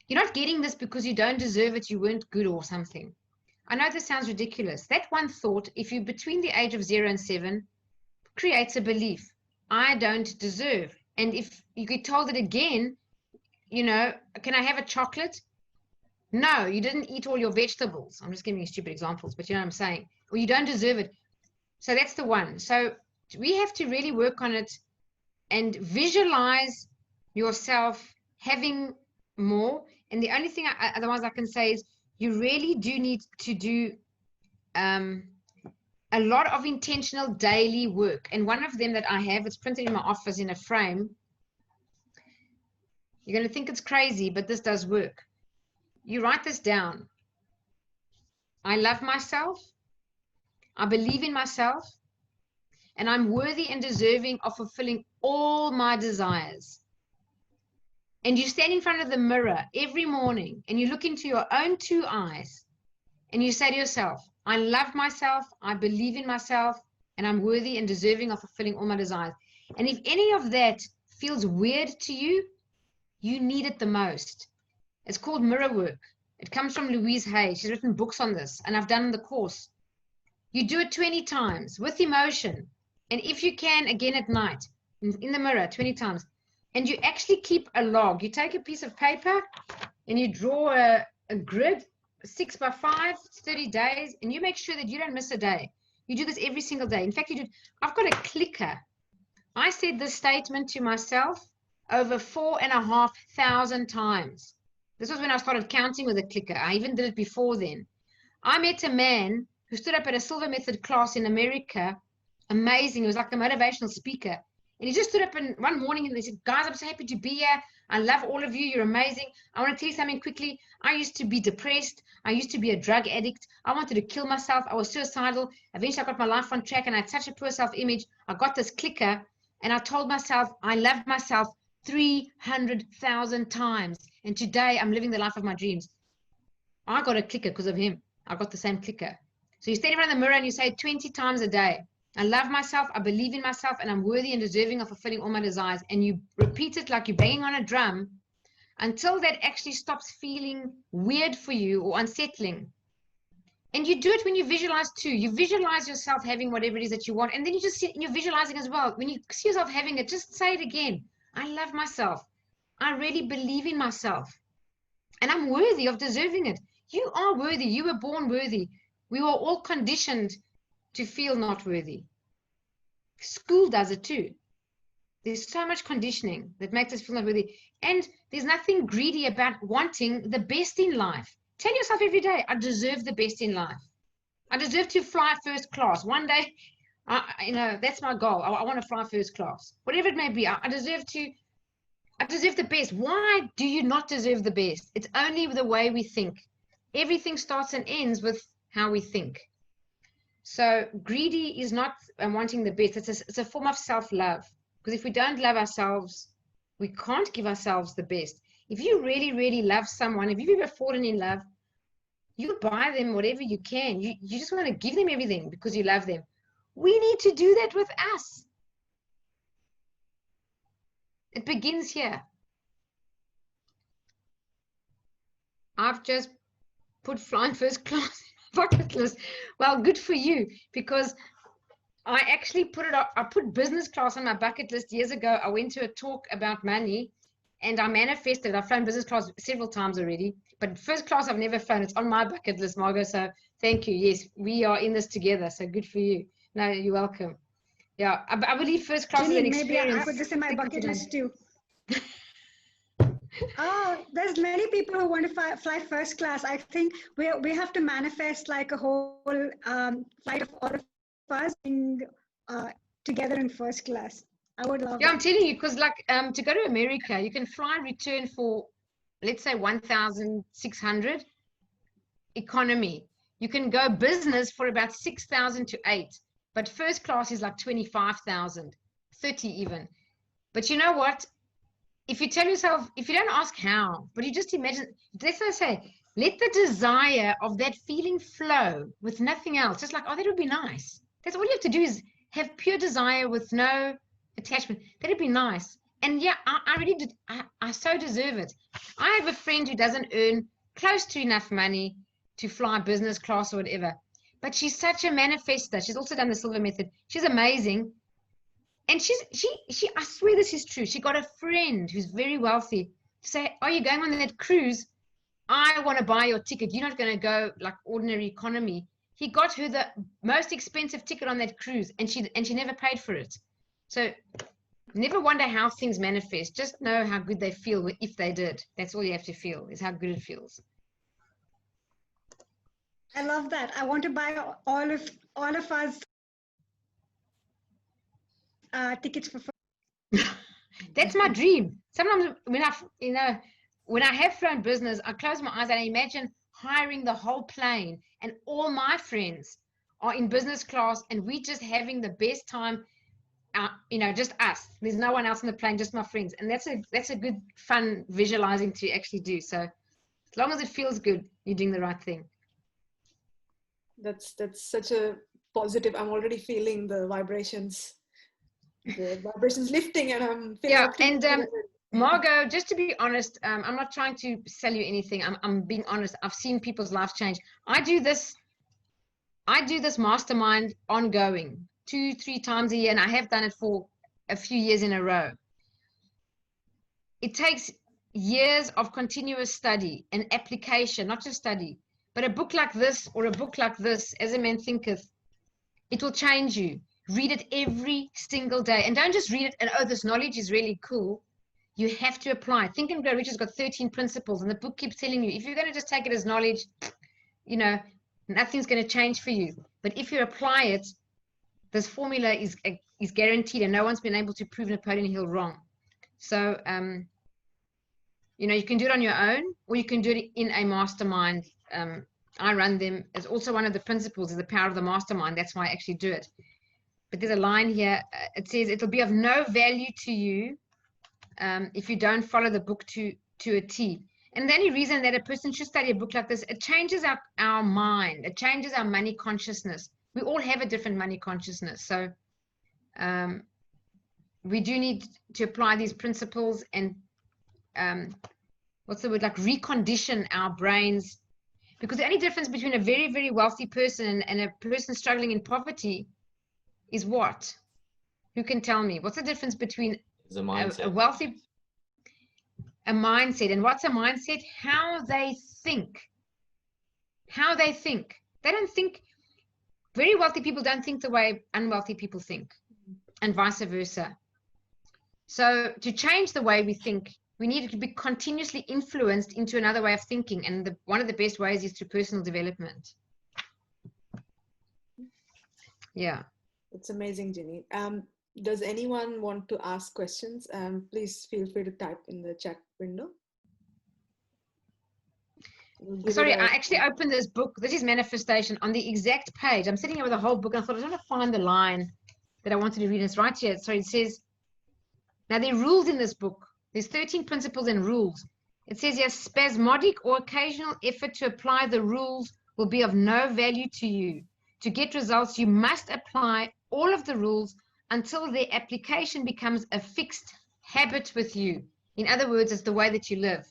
You're not getting this because you don't deserve it. You weren't good or something. I know this sounds ridiculous. That one thought, if you're between the age of 0 and 7, creates a belief. I don't deserve. And if you get told it again, can I have a chocolate? No, you didn't eat all your vegetables. I'm just giving you stupid examples, but you know what I'm saying. Or you don't deserve it. So that's the one. So we have to really work on it and visualize yourself having more. And the only thing otherwise I can say is you really do need to do a lot of intentional daily work. And one of them that I have, it's printed in my office in a frame. You're going to think it's crazy, but this does work. You write this down. I love myself. I believe in myself. And I'm worthy and deserving of fulfilling all my desires. And you stand in front of the mirror every morning and you look into your own two eyes and you say to yourself, I love myself, I believe in myself, and I'm worthy and deserving of fulfilling all my desires. And if any of that feels weird to you, you need it the most. It's called mirror work. It comes from Louise Hay. She's written books on this, and I've done the course. You do it 20 times with emotion. And if you can, again at night, in the mirror 20 times. And you actually keep a log. You take a piece of paper and you draw a grid, 6 by 5, 30 days, and you make sure that you don't miss a day. You do this every single day. In fact, I've got a clicker. I said this statement to myself over 4,500 times. This was when I started counting with a clicker. I even did it before then. I met a man who stood up at a Silver Method class in America. Amazing. He was like a motivational speaker. And he just stood up one morning and he said, guys, I'm so happy to be here. I love all of you. You're amazing. I want to tell you something quickly. I used to be depressed. I used to be a drug addict. I wanted to kill myself. I was suicidal. Eventually, I got my life on track and I had such a poor self-image. I got this clicker and I told myself, I love myself 300,000 times. And today, I'm living the life of my dreams. I got a clicker because of him. I got the same clicker. So you stand in front of the mirror and you say 20 times a day. I love myself, I believe in myself, and I'm worthy and deserving of fulfilling all my desires. And you repeat it like you're banging on a drum until that actually stops feeling weird for you or unsettling. And you do it when you visualize too. You visualize yourself having whatever it is that you want. And then you just sit and you're visualizing as well. When you see yourself having it, just say it again. I love myself. I really believe in myself. And I'm worthy of deserving it. You are worthy. You were born worthy. We were all conditioned to feel not worthy. School does it too. There's so much conditioning that makes us feel not worthy. And there's nothing greedy about wanting the best in life. Tell yourself every day, I deserve the best in life. I deserve to fly first class. One day, that's my goal. I want to fly first class. Whatever it may be, I deserve the best. Why do you not deserve the best? It's only the way we think. Everything starts and ends with how we think. So greedy is not wanting the best. It's a form of self-love. Because if we don't love ourselves, we can't give ourselves the best. If you really, really love someone, if you've ever fallen in love, you buy them whatever you can. You just want to give them everything because you love them. We need to do that with us. It begins here. I've just put flying first class in my bucket list. Well, good for you, because I actually put it up. I put business class on my bucket list years ago. I went to a talk about money and I manifested. I've flown business class several times already, but first class I've never flown. It's on my bucket list, Margot. So thank you. Yes, we are in this together. So good for you. No, you're welcome. Yeah, I believe first class is an experience. Maybe I put this in my bucket list too. Oh, there's many people who want to fly first class. I think we have to manifest like a whole flight of all of us being together in first class. I would love. Yeah, that. I'm telling you, because like to go to America, you can fly return for, let's say, 1,600 economy. You can go business for about 6,000 to 8, but first class is like 25,000, 30 even. But you know what? If you tell yourself, if you don't ask how, but you just imagine, let's say, let the desire of that feeling flow with nothing else. Just like, oh, that would be nice. That's all you have to do is have pure desire with no attachment. That'd be nice. And yeah, I really did. I so deserve it. I have a friend who doesn't earn close to enough money to fly business class or whatever, but she's such a manifester. She's also done the Silver Method. She's amazing. And she I swear this is true. She got a friend who's very wealthy to say, are you going on that cruise? I want to buy your ticket. You're not going to go like ordinary economy. He got her the most expensive ticket on that cruise, and she never paid for it. So never wonder how things manifest. Just know how good they feel if they did. That's all you have to feel, is how good it feels. I love that. I want to buy all of us tickets for. That's my dream. Sometimes when I have flown business, I close my eyes and I imagine hiring the whole plane and all my friends are in business class and we just having the best time. Just us. There's no one else on the plane, just my friends, and that's a good fun visualizing to actually do. So as long as it feels good, you're doing the right thing. That's such a positive. I'm already feeling the vibrations lifting, and I'm feeling optimistic. And Margot, just to be honest, I'm not trying to sell you anything. I'm being honest. I've seen people's lives change. I do this mastermind ongoing 2-3 times a year, and I have done it for a few years in a row. It takes years of continuous study and application, not just study, but a book like this or a book like this, As a Man Thinketh, it will change you. Read it every single day, and don't just read it and, oh, this knowledge is really cool. You have to apply. Think and Grow Rich has got 13 principles, and the book keeps telling you, if you're going to just take it as knowledge, nothing's going to change for you. But if you apply it, this formula is guaranteed, and no one's been able to prove Napoleon Hill wrong. So, you can do it on your own, or you can do it in a mastermind. I run them. It's also one of the principles is the power of the mastermind. That's why I actually do it. But there's a line here. It says, it'll be of no value to you if you don't follow the book to a T. And the only reason that a person should study a book like this, it changes our mind. It changes our money consciousness. We all have a different money consciousness. So we do need to apply these principles and recondition our brains. Because the only difference between a very, very wealthy person and a person struggling in poverty is what? Who can tell me? What's the difference between a mindset. A mindset? And what's a mindset? How they think. How they think. They don't think. Very wealthy people don't think the way unwealthy people think, and vice versa. So to change the way we think, we need to be continuously influenced into another way of thinking, and one of the best ways is through personal development. Yeah. It's amazing, Ginny. Does anyone want to ask questions? Please feel free to type in the chat window. Sorry, I actually opened this book. This is Manifestation on the exact page. I'm sitting here with a whole book, and I thought I was going to find the line that I wanted to read. It's right here. So it says, now there are rules in this book. There's 13 principles and rules. It says here, spasmodic or occasional effort to apply the rules will be of no value to you. To get results, you must apply all of the rules until their application becomes a fixed habit with you. In other words, it's the way that you live.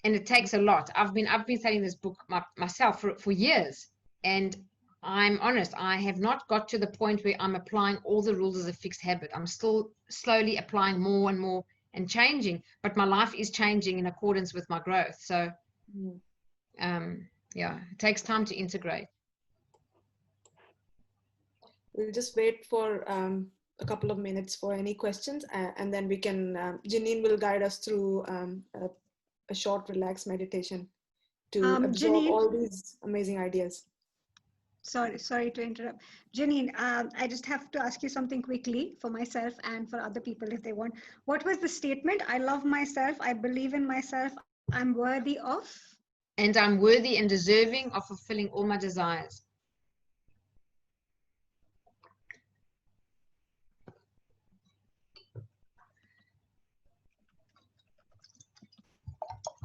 And it takes a lot. I've been studying this book myself for years. And I'm honest, I have not got to the point where I'm applying all the rules as a fixed habit. I'm still slowly applying more and more and changing, but my life is changing in accordance with my growth. So, yeah, it takes time to integrate. We'll just wait for a couple of minutes for any questions, and then we can, Janine will guide us through a short, relaxed meditation to absorb Janine, all these amazing ideas. Sorry to interrupt. Janine, I just have to ask you something quickly for myself and for other people if they want. What was the statement? I love myself. I believe in myself. I'm worthy of. And I'm worthy and deserving of fulfilling all my desires.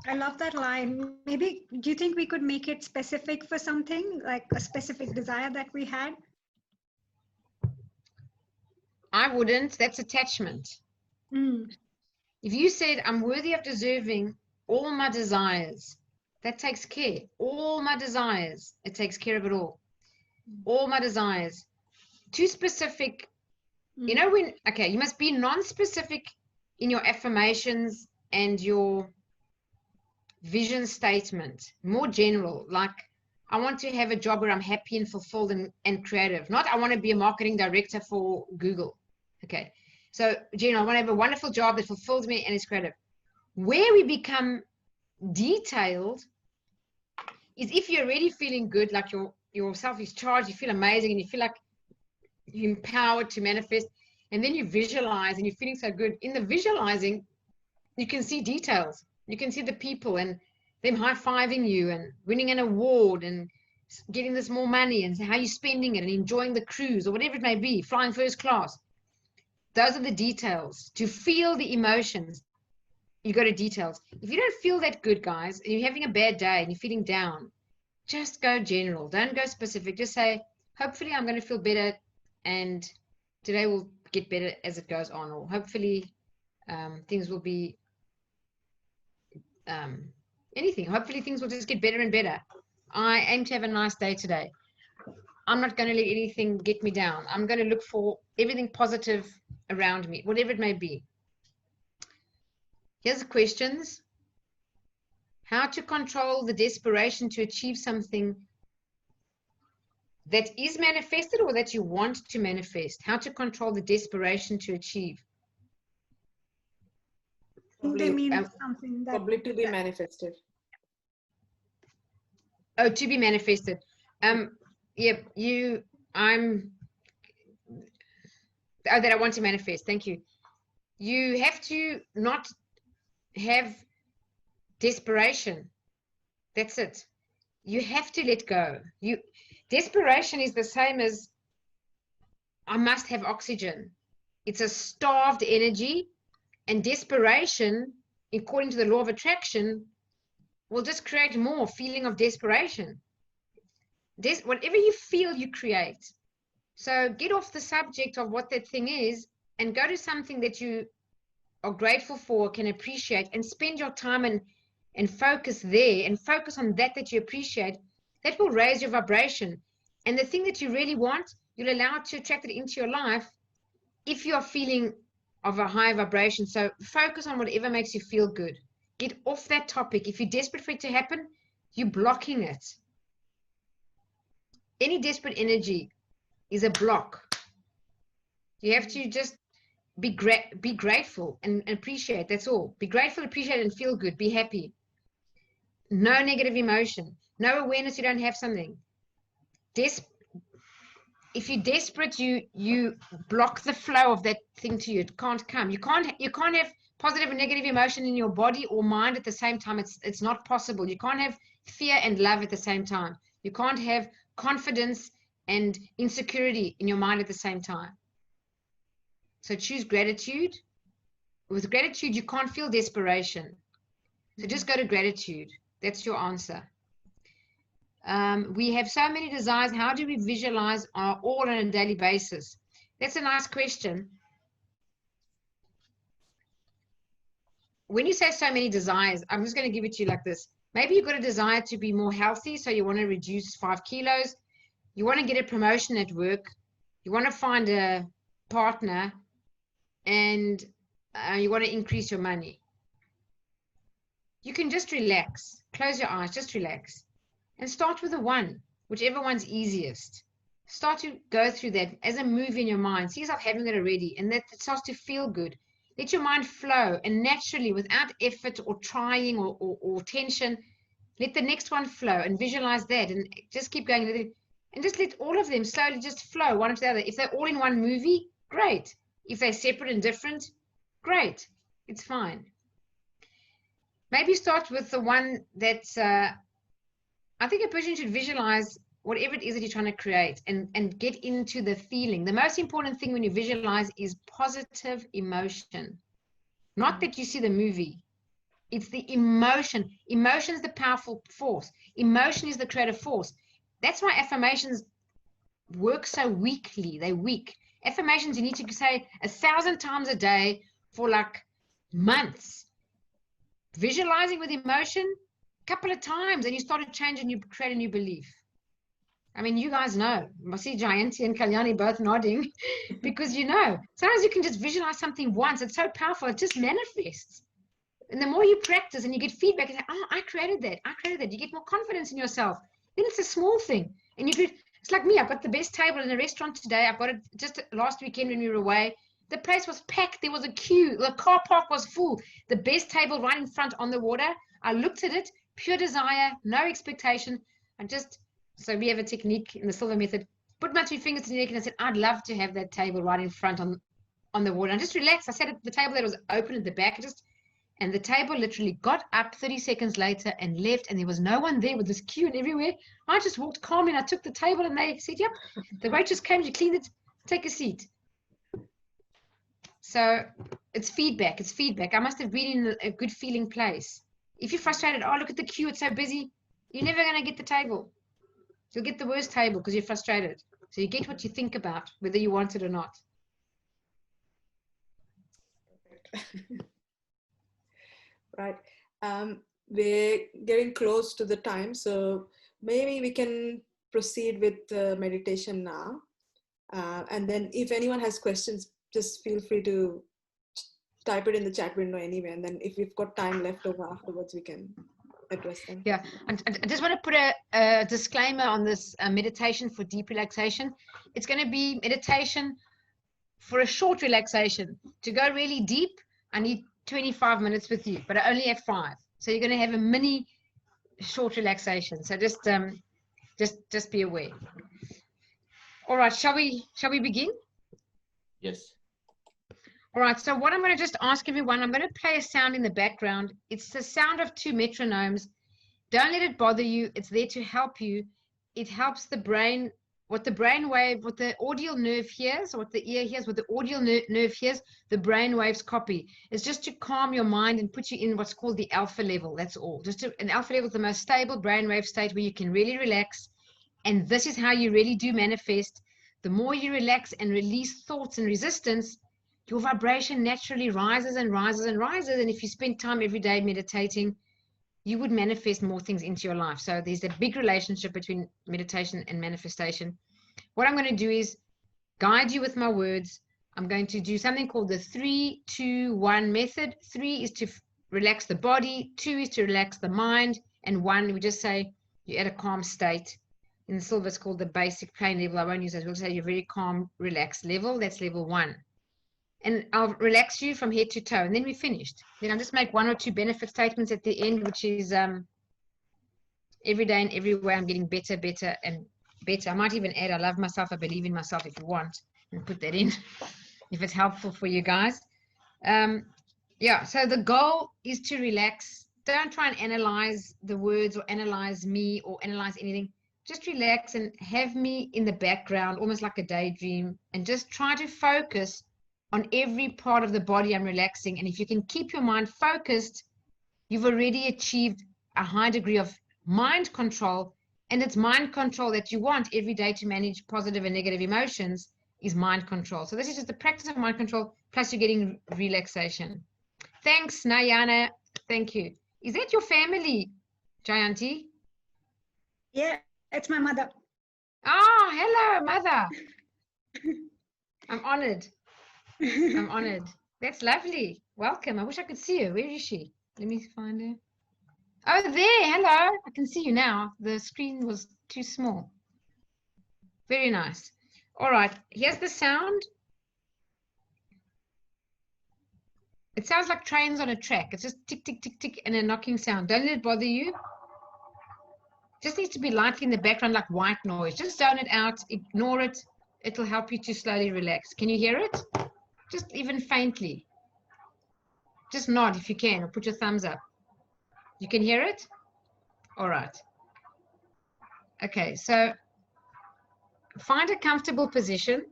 I love that line. Maybe, do you think we could make it specific for something, like a specific desire that we had? I wouldn't. That's attachment. If you said, I'm worthy of deserving all my desires, that takes care. All my desires, it takes care of it all. All my desires. Too specific. You know when, okay, you must be non-specific in your affirmations and your vision statement, more general, like I want to have a job where I'm happy and fulfilled and creative. Not I want to be a marketing director for Google. Okay, so general, I want to have a wonderful job that fulfills me and is creative. Where we become detailed is if you're already feeling good, like yourself is charged, you feel amazing, and you feel like you're empowered to manifest, and then you visualize and you're feeling so good. In the visualizing, you can see details. You can see the people and them high-fiving you and winning an award and getting this more money and how you're spending it and enjoying the cruise or whatever it may be, flying first class. Those are the details. To feel the emotions, you go to details. If you don't feel that good, guys, and you're having a bad day and you're feeling down, just go general. Don't go specific. Just say, hopefully I'm going to feel better and today will get better as it goes on, or hopefully things will be anything. Hopefully things will just get better and better. I aim to have a nice day today. I'm not going to let anything get me down. I'm going to look for everything positive around me, whatever it may be. Here's the questions. How to control the desperation to achieve something that is manifested or that you want to manifest. How to control the desperation to achieve. They mean something that Probably to be manifested. Oh, to be manifested. Yep, that I want to manifest. Thank you. You have to not have desperation. That's it. You have to let go. Desperation is the same as I must have oxygen. It's a starved energy, and desperation, according to the law of attraction, will just create more feeling of desperation. Whatever you feel, you create. So get off the subject of what that thing is and go to something that you are grateful for, can appreciate, and spend your time and focus there and focus on that you appreciate. That will raise your vibration. And the thing that you really want, you'll allow it to attract it into your life if you're feeling of a high vibration. So focus on whatever makes you feel good. Get off that topic. If you're desperate for it to happen, you're blocking it. Any desperate energy is a block. You have to just be grateful and appreciate. That's all. Be grateful, appreciate, and feel good. Be happy. No negative emotion. No awareness you don't have something. If you're desperate, you block the flow of that thing to you. It can't come. You can't have positive and negative emotion in your body or mind at the same time. It's not possible. You can't have fear and love at the same time. You can't have confidence and insecurity in your mind at the same time. So choose gratitude. With gratitude, you can't feel desperation. So just go to gratitude. That's your answer. We have so many desires. How do we visualize all on a daily basis? That's a nice question. When you say so many desires, I'm just going to give it to you like this. Maybe you've got a desire to be more healthy, so you want to reduce 5 kilos. You want to get a promotion at work. You want to find a partner, and you want to increase your money. You can just relax. Close your eyes, just relax. And start with a 1, whichever one's easiest. Start to go through that as a movie in your mind. See yourself having it already, and that it starts to feel good. Let your mind flow, and naturally, without effort or trying or tension, let the next one flow and visualize that, and just keep going. And just let all of them slowly just flow one after the other. If they're all in one movie, great. If they're separate and different, great. It's fine. Maybe start with the one that's, I think a person should visualize whatever it is that you're trying to create and get into the feeling. The most important thing when you visualize is positive emotion. Not that you see the movie. It's the emotion. Emotion is the powerful force. Emotion is the creative force. That's why affirmations work so weakly. They're weak. Affirmations you need to say 1,000 times a day for like months. Visualizing with emotion, a couple of times, and you start to change and you create a new belief. I mean, you guys know. I see Jayanti and Kalyani both nodding because you know. Sometimes you can just visualize something once. It's so powerful. It just manifests. And the more you practice and you get feedback, and say, oh, I created that. I created that. You get more confidence in yourself. Then it's a small thing. And you do. It's like me. I've got the best table in a restaurant today. I've got it just last weekend when we were away. The place was packed. There was a queue. The car park was full. The best table right in front on the water. I looked at it. pure desire, no expectation. So we have a technique in the silver method. Put my 2 fingers to the neck and I said, I'd love to have that table right in front on the wall. And I just relaxed. I sat at the table that was open at the back, and the table literally got up 30 seconds later and left, and there was no one there with this queue and everywhere. I just walked calmly and I took the table and they said, yep, the waitress came, you cleaned it, take a seat. So it's feedback. It's feedback. I must have been in a good feeling place. If you're frustrated, oh, look at the queue, it's so busy, you're never going to get the table. You'll get the worst table because you're frustrated. So you get what you think about, whether you want it or not. Right. We're getting close to the time, so maybe we can proceed with the meditation now. And then if anyone has questions, just feel free to type it in the chat window anyway. And then if we've got time left over afterwards, we can address them. Yeah, and I just want to put a disclaimer on this meditation for deep relaxation. It's going to be meditation for a short relaxation. To go really deep, I need 25 minutes with you, but I only have 5. So you're going to have a mini short relaxation. So just be aware. All right, shall we begin? Yes. All right, so what I'm going to just ask everyone, I'm going to play a sound in the background. It's the sound of 2 metronomes. Don't let it bother you. It's there to help you. It helps the brain, what the brain wave, what the audial nerve hears, or what the ear hears, what the audial nerve hears, the brain waves copy. It's just to calm your mind and put you in what's called the alpha level. That's all. An alpha level is the most stable brain wave state where you can really relax. And this is how you really do manifest. The more you relax and release thoughts and resistance, your vibration naturally rises and rises and rises. And if you spend time every day meditating, you would manifest more things into your life. So there's a big relationship between meditation and manifestation. What I'm going to do is guide you with my words. I'm going to do something called the 3, 2, 1 method. 3 is to relax the body. 2 is to relax the mind. And 1, we just say you're at a calm state. In the silver, it's called the basic plain level. I won't use that. We'll say you're very calm, relaxed level. That's level 1. And I'll relax you from head to toe, and then we're finished. Then I'll just make 1 or 2 benefit statements at the end, which is every day and every way I'm getting better, better, and better. I might even add, I love myself, I believe in myself, if you want, and put that in, if it's helpful for you guys. Yeah, so the goal is to relax. Don't try and analyze the words or analyze me or analyze anything. Just relax and have me in the background, almost like a daydream, and just try to focus on every part of the body I'm relaxing. And if you can keep your mind focused, you've already achieved a high degree of mind control. And it's mind control that you want every day to manage positive and negative emotions is mind control. So this is just the practice of mind control, plus you're getting relaxation. Thanks, Nayana. Thank you. Is that your family, Jayanti? Yeah, it's my mother. Oh, hello, mother. I'm honored. I'm honored. That's lovely. Welcome. I wish I could see her. Where is she? Let me find her. Oh, there. Hello. I can see you now. The screen was too small. Very nice. All right. Here's the sound. It sounds like trains on a track. It's just tick, tick, tick, tick, and a knocking sound. Don't let it bother you. Just needs to be lightly in the background, like white noise. Just zone it out. Ignore it. It'll help you to slowly relax. Can you hear it? Just even faintly. Just nod if you can, or put your thumbs up. You can hear it? All right. Okay, so find a comfortable position.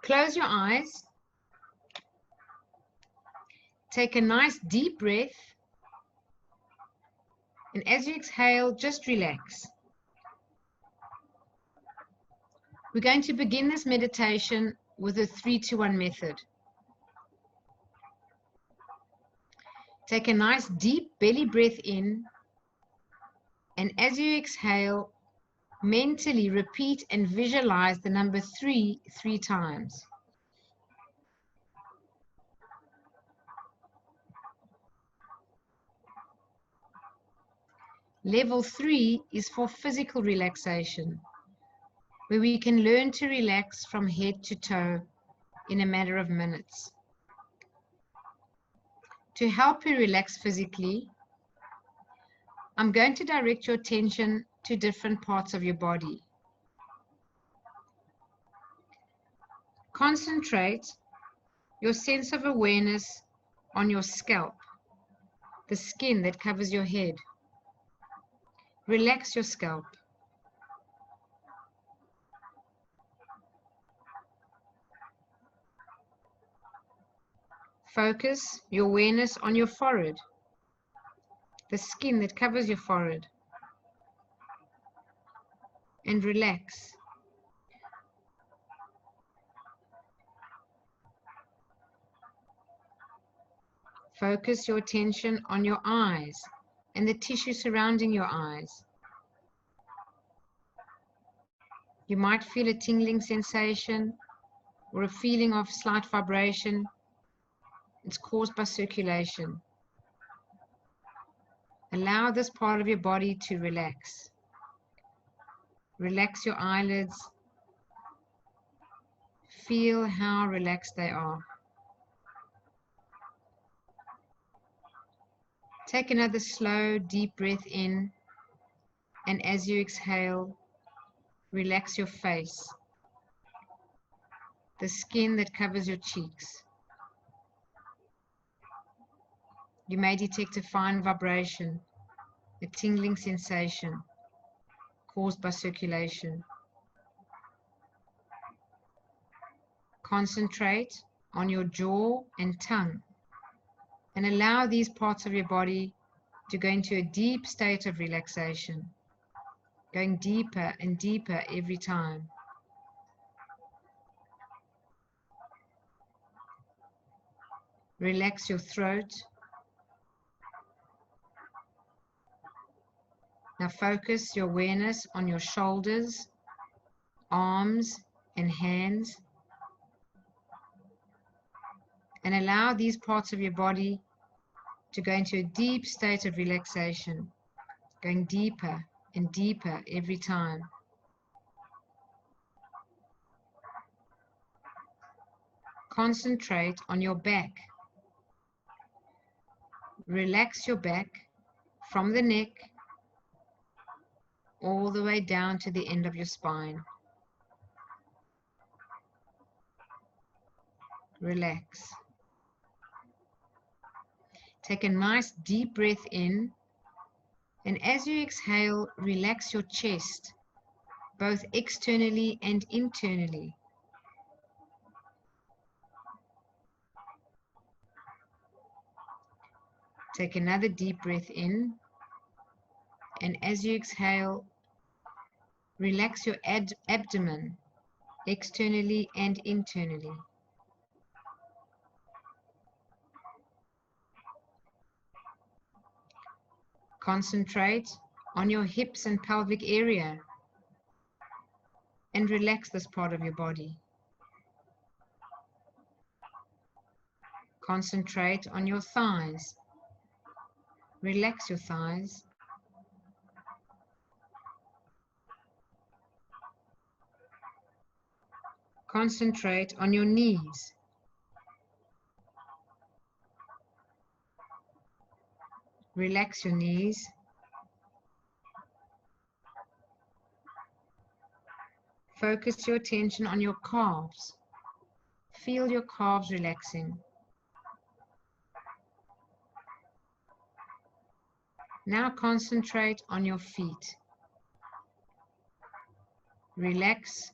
Close your eyes. Take a nice deep breath. And as you exhale, just relax. We're going to begin this meditation with a 3-2-1 method. Take a nice deep belly breath in, and as you exhale, mentally repeat and visualize the number 3 3 times. Level 3 is for physical relaxation, where we can learn to relax from head to toe in a matter of minutes. To help you relax physically, I'm going to direct your attention to different parts of your body. Concentrate your sense of awareness on your scalp, the skin that covers your head. Relax your scalp. Focus your awareness on your forehead, the skin that covers your forehead, and relax. Focus your attention on your eyes and the tissue surrounding your eyes. You might feel a tingling sensation or a feeling of slight vibration. It's caused by circulation. Allow this part of your body to relax. Relax your eyelids. Feel how relaxed they are. Take another slow, deep breath in, and as you exhale, relax your face, the skin that covers your cheeks. You may detect a fine vibration, a tingling sensation caused by circulation. Concentrate on your jaw and tongue and allow these parts of your body to go into a deep state of relaxation, going deeper and deeper every time. Relax your throat. Now focus your awareness on your shoulders, arms, and hands, and allow these parts of your body to go into a deep state of relaxation, going deeper and deeper every time. Concentrate on your back. Relax your back from the neck all the way down to the end of your spine. Relax. Take a nice deep breath in, and as you exhale, relax your chest, both externally and internally. Take another deep breath in, and as you exhale, relax your abdomen, externally and internally. Concentrate on your hips and pelvic area and relax this part of your body. Concentrate on your thighs. Relax your thighs. Concentrate on your knees. Relax your knees. Focus your attention on your calves. Feel your calves relaxing. Now concentrate on your feet. Relax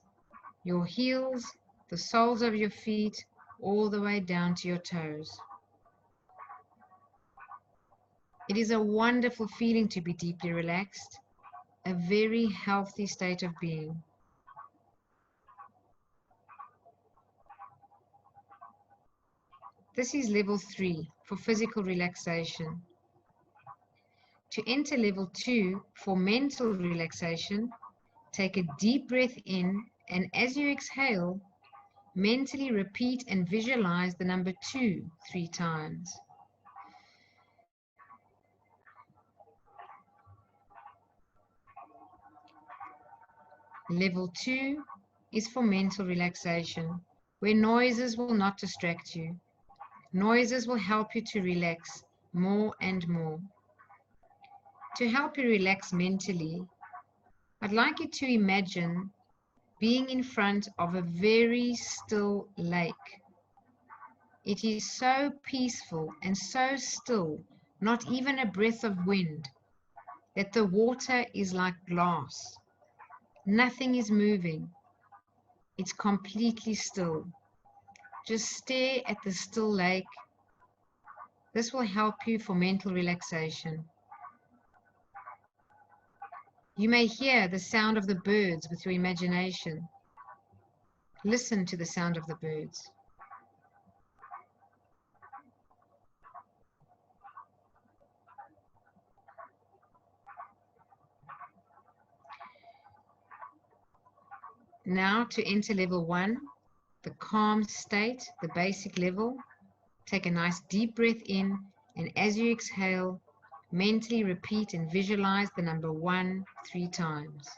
your heels, the soles of your feet, all the way down to your toes. It is a wonderful feeling to be deeply relaxed, a very healthy state of being. This is level 3 for physical relaxation. To enter level 2 for mental relaxation, take a deep breath in, and as you exhale, mentally repeat and visualize the number 2 3 times. Level 2 is for mental relaxation, where noises will not distract you. Noises will help you to relax more and more. To help you relax mentally, I'd like you to imagine being in front of a very still lake. It is so peaceful and so still, not even a breath of wind, that the water is like glass. Nothing is moving. It's completely still. Just stare at the still lake. This will help you for mental relaxation. You may hear the sound of the birds with your imagination. Listen to the sound of the birds. Now to enter level 1, the calm state, the basic level. Take a nice deep breath in, and as you exhale, mentally repeat and visualize the number 1 3 times.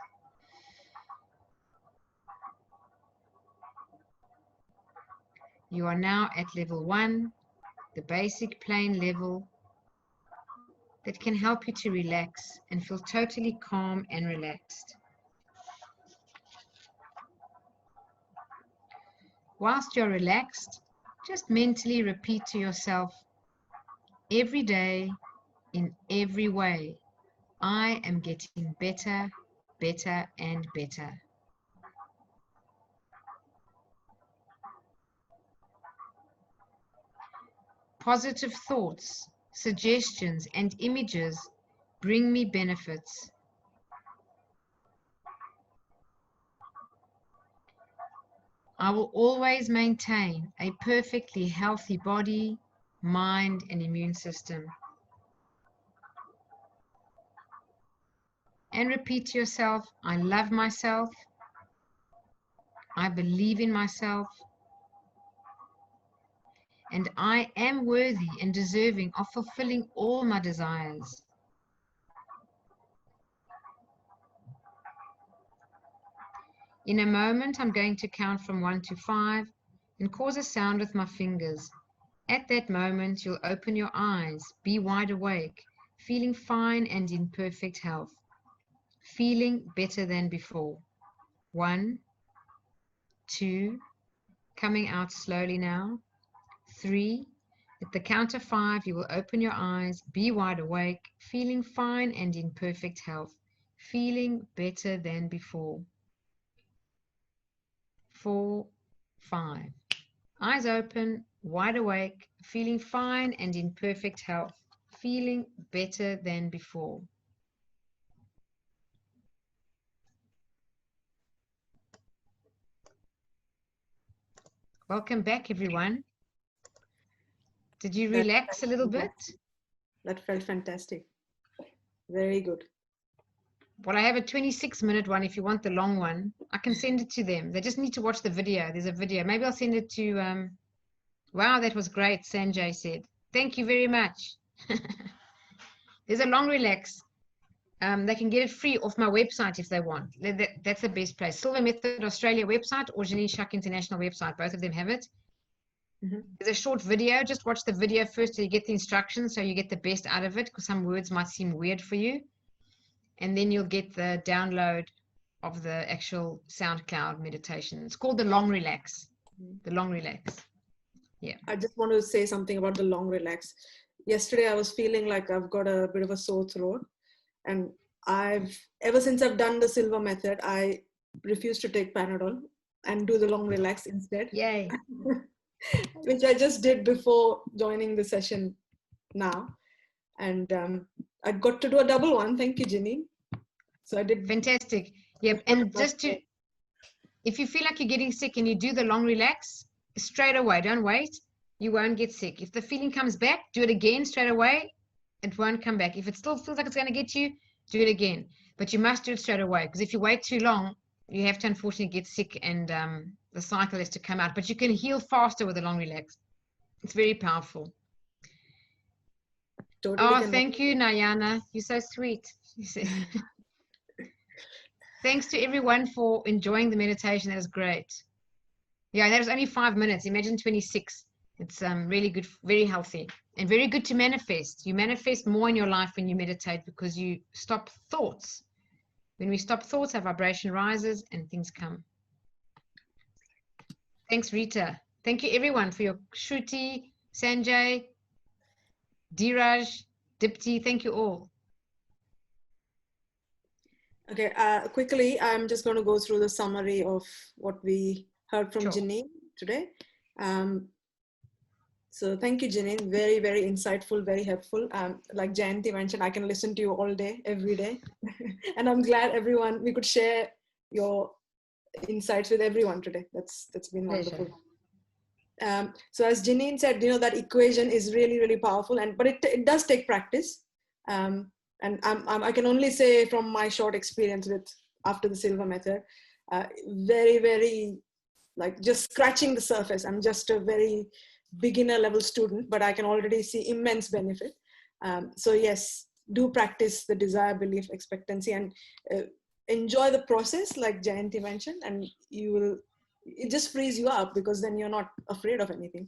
You are now at level 1, the basic plain level that can help you to relax and feel totally calm and relaxed. Whilst you're relaxed, just mentally repeat to yourself, every day, in every way, I am getting better, better, and better. Positive thoughts, suggestions, and images bring me benefits. I will always maintain a perfectly healthy body, mind, and immune system. And repeat to yourself, I love myself, I believe in myself, and I am worthy and deserving of fulfilling all my desires. In a moment, I'm going to count from 1 to 5 and cause a sound with my fingers. At that moment, you'll open your eyes, be wide awake, feeling fine and in perfect health, feeling better than before. 1, 2, coming out slowly now. 3, at the count of 5, you will open your eyes, be wide awake, feeling fine and in perfect health, feeling better than before. 4, 5. Eyes open, wide awake, feeling fine and in perfect health, feeling better than before. Welcome back, everyone. Did you relax a little bit? That felt fantastic. Very good. Well, I have a 26-minute one. If you want the long one, I can send it to them. They just need to watch the video. There's a video. Maybe I'll send it to, wow, that was great, Sanjay said. Thank you very much. There's a long relax. They can get it free off my website if they want. That's the best place. Silver Method Australia website or Janine Shuck International website. Both of them have it. Mm-hmm. There's a short video. Just watch the video first so you get the instructions so you get the best out of it, because some words might seem weird for you. And then you'll get the download of the actual SoundCloud meditation. It's called the long relax. The long relax. Yeah. I just want to say something about the long relax. Yesterday, I was feeling like I've got a bit of a sore throat. And ever since I've done the Silver Method, I refuse to take Panadol and do the long relax instead. Yay. Which I just did before joining the session now. And I got to do a double one. Thank you, Janine. So I did. Fantastic. Yep. And just to, if you feel like you're getting sick and you do the long relax, straight away, don't wait. You won't get sick. If the feeling comes back, do it again straight away. It won't come back. If it still feels like it's going to get you, do it again. But you must do it straight away, because if you wait too long, you have to unfortunately get sick and the cycle has to come out. But you can heal faster with a long relax. It's very powerful. Totally Thank you, Nayana. You're so sweet. Thanks to everyone for enjoying the meditation. That was great. Yeah, that was only 5 minutes. Imagine 26. It's really good, very healthy, and very good to manifest. You manifest more in your life when you meditate because you stop thoughts. When we stop thoughts, our vibration rises and things come. Thanks, Rita. Thank you, everyone, for your Shruti, Sanjay, Dheeraj, Dipti. Thank you all. Okay, quickly, I'm just going to go through the summary of what we heard from Sure. Janine today. So thank you, Janine. Very, very insightful, very helpful. Like Jayanti mentioned, I can listen to you all day, every day. And I'm glad we could share your insights with everyone today. That's been wonderful. So as Janine said, that equation is really, really powerful, but it does take practice. And I can only say from my short experience after the Silva method, very, very, like, just scratching the surface. I'm just a very beginner level student, but I can already see immense benefit. So yes, do practice the desire, belief, expectancy, and enjoy the process, like Jayanti mentioned, and it just frees you up, because then you're not afraid of anything.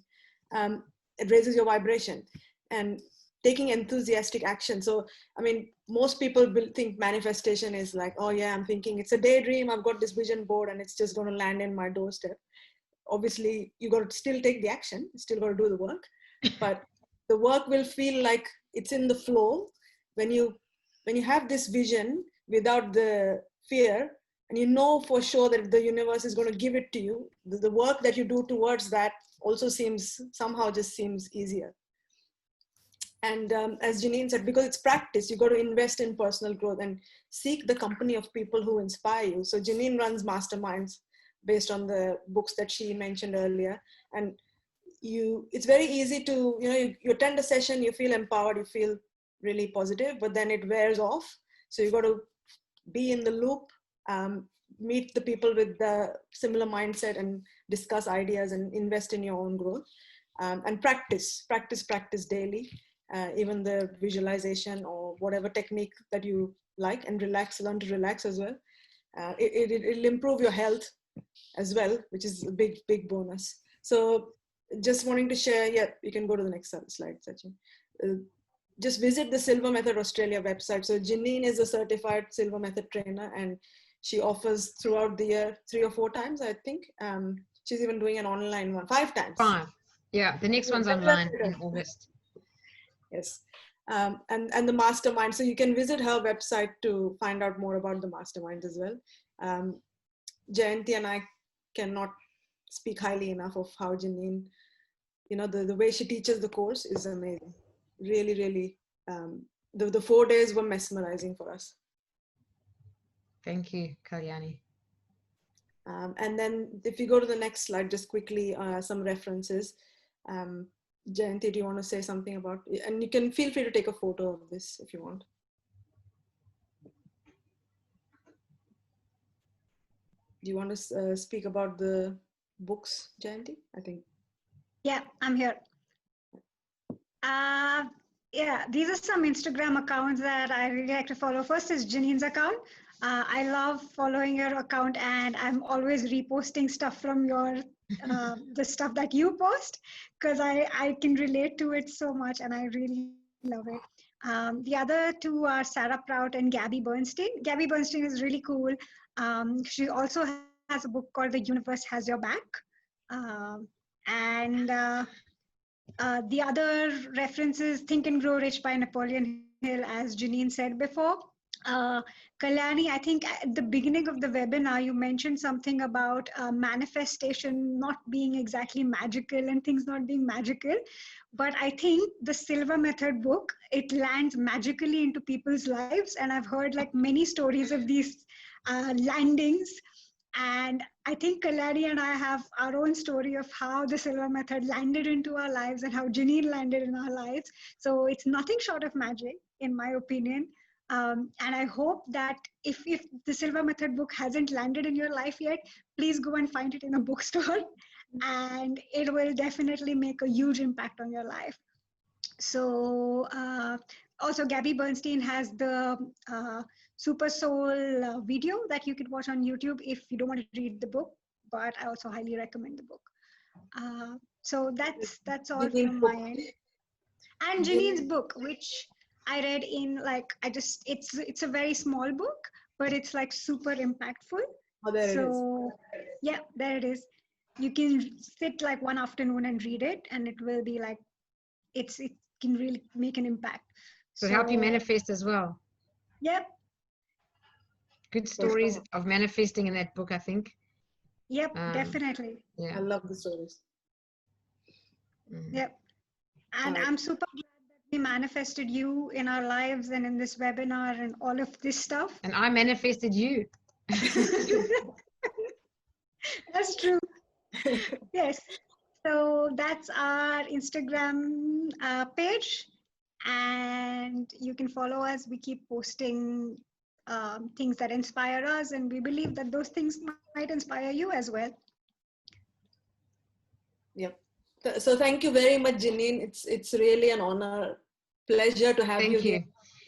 It raises your vibration, and taking enthusiastic action. So, I mean, most people will think manifestation is like, oh yeah, I'm thinking it's a daydream, I've got this vision board and it's just going to land in my doorstep. Obviously, you got to still take the action, still got to do the work, but the work will feel like it's in the flow when you have this vision without the fear, and you know for sure that the universe is going to give it to you. The work that you do towards that also somehow seems easier. And as Janine said, because it's practice, you got to invest in personal growth and seek the company of people who inspire you. So Janine runs masterminds based on the books that she mentioned earlier. And it's very easy to, you attend a session, you feel empowered, you feel really positive, but then it wears off. So you got to be in the loop, meet the people with the similar mindset and discuss ideas and invest in your own growth. And practice daily. Even the visualization or whatever technique that you like, and learn to relax as well. It'll improve your health as well, which is a big bonus. So just wanting to share, you can go to the next slide, Sachin. Just visit the Silva Method Australia website. So Janine is a certified Silva Method trainer, and she offers throughout the year 3 or 4 times, I think. She's even doing an online one 5 times. 5. Yeah, the next one's online in August. Yes. And the mastermind. So you can visit her website to find out more about the mastermind as well. Jayanti and I cannot speak highly enough of how Janine, the way she teaches the course is amazing. Really, really. The 4 days were mesmerizing for us. Thank you, Kalyani. And then if you go to the next slide, just quickly, some references. Jayanti, do you want to say something about, and you can feel free to take a photo of this if you want. Do you want to speak about the books, Jayanti? I think. Yeah, I'm here. Yeah, these are some Instagram accounts that I really like to follow. First is Janine's account. I love following your account, and I'm always reposting stuff from the stuff that you post, because I can relate to it so much, and I really love it. The other two are Sarah Prout and Gabby Bernstein. Gabby Bernstein is really cool. She also has a book called The Universe Has Your Back. And the other references, Think and Grow Rich by Napoleon Hill, as Janine said before. Kalyani, I think at the beginning of the webinar, you mentioned something about manifestation not being exactly magical and things not being magical. But I think the Silva Method book, it lands magically into people's lives. And I've heard like many stories of these landings. And I think Kalyani and I have our own story of how the Silva Method landed into our lives and how Janine landed in our lives. So it's nothing short of magic, in my opinion. And I hope that if the Silva Method book hasn't landed in your life yet, please go and find it in a bookstore. And it will definitely make a huge impact on your life. So also Gabby Bernstein has the Super Soul video that you could watch on YouTube if you don't want to read the book, but I also highly recommend the book. So that's all Janine from book. my end. And Janine's book, which I read in like it's a very small book, but it's like super impactful. Oh, there it is. So yeah, there it is. You can sit like one afternoon and read it, and it will be like it can really make an impact. To help you manifest as well. Yep. Good stories of manifesting in that book, I think. Yep, definitely. Yeah. I love the stories. Yep. And Right. I'm super glad that we manifested you in our lives and in this webinar and all of this stuff. And I manifested you. That's true. Yes. So that's our Instagram page. And you can follow us. We keep posting things that inspire us. And we believe that those things might inspire you as well. Yep. So thank you very much, Janine. It's really an honor, pleasure to have you Thank you. here.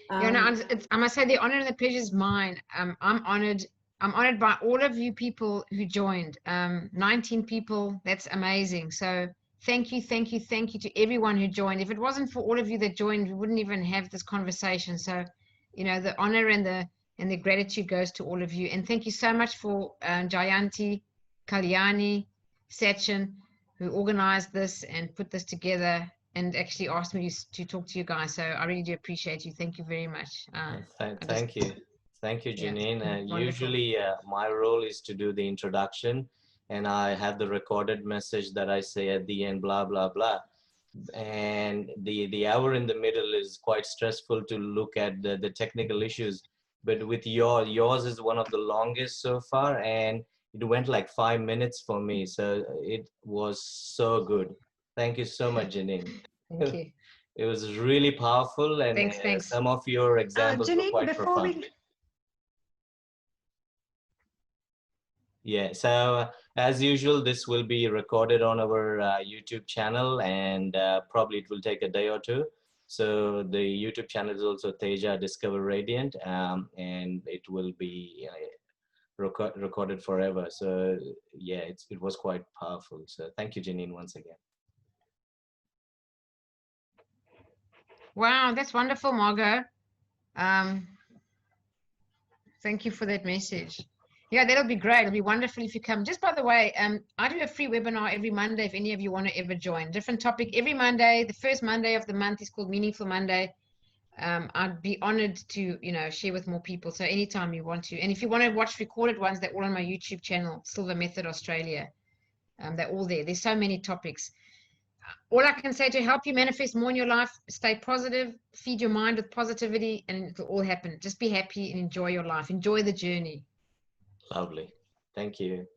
Yeah, no, I must say the honor and the pleasure is mine. I'm honored. I'm honored by all of you people who joined. 19 people. That's amazing. So thank you, thank you, thank you to everyone who joined. If it wasn't for all of you that joined, we wouldn't even have this conversation. So, you know, the honor and the gratitude goes to all of you. And thank you so much for Jayanti, Kalyani, Sachin, who organized this and put this together and actually asked me to talk to you guys. So I really do appreciate you. Thank you very much. Thank you. Thank you, Janine. Wonderful. Usually my role is to do the introduction, and I have the recorded message that I say at the end, blah, blah, blah. And the hour in the middle is quite stressful to look at the technical issues. But with yours is one of the longest so far, and it went like 5 minutes for me. So it was so good. Thank you so much, Janine. Thank you. It was really powerful, and Thanks. some of your examples were Janine, quite before profound. Yeah, so as usual, this will be recorded on our YouTube channel, and probably it will take a day or two. So the YouTube channel is also Teja Discover Radiant, and it will be recorded forever. So yeah, it was quite powerful. So thank you, Janine, once again. Wow, that's wonderful, Margot. Thank you for that message. Yeah, that'll be great. It'll be wonderful if you come. Just by the way, I do a free webinar every Monday if any of you want to ever join. Different topic every Monday. The first Monday of the month is called Meaningful Monday. I'd be honored to, share with more people. So anytime you want to. And if you want to watch recorded ones, they're all on my YouTube channel, Silver Method Australia. They're all there. There's so many topics. All I can say to help you manifest more in your life, stay positive, feed your mind with positivity, and it'll all happen. Just be happy and enjoy your life. Enjoy the journey. Lovely. Thank you.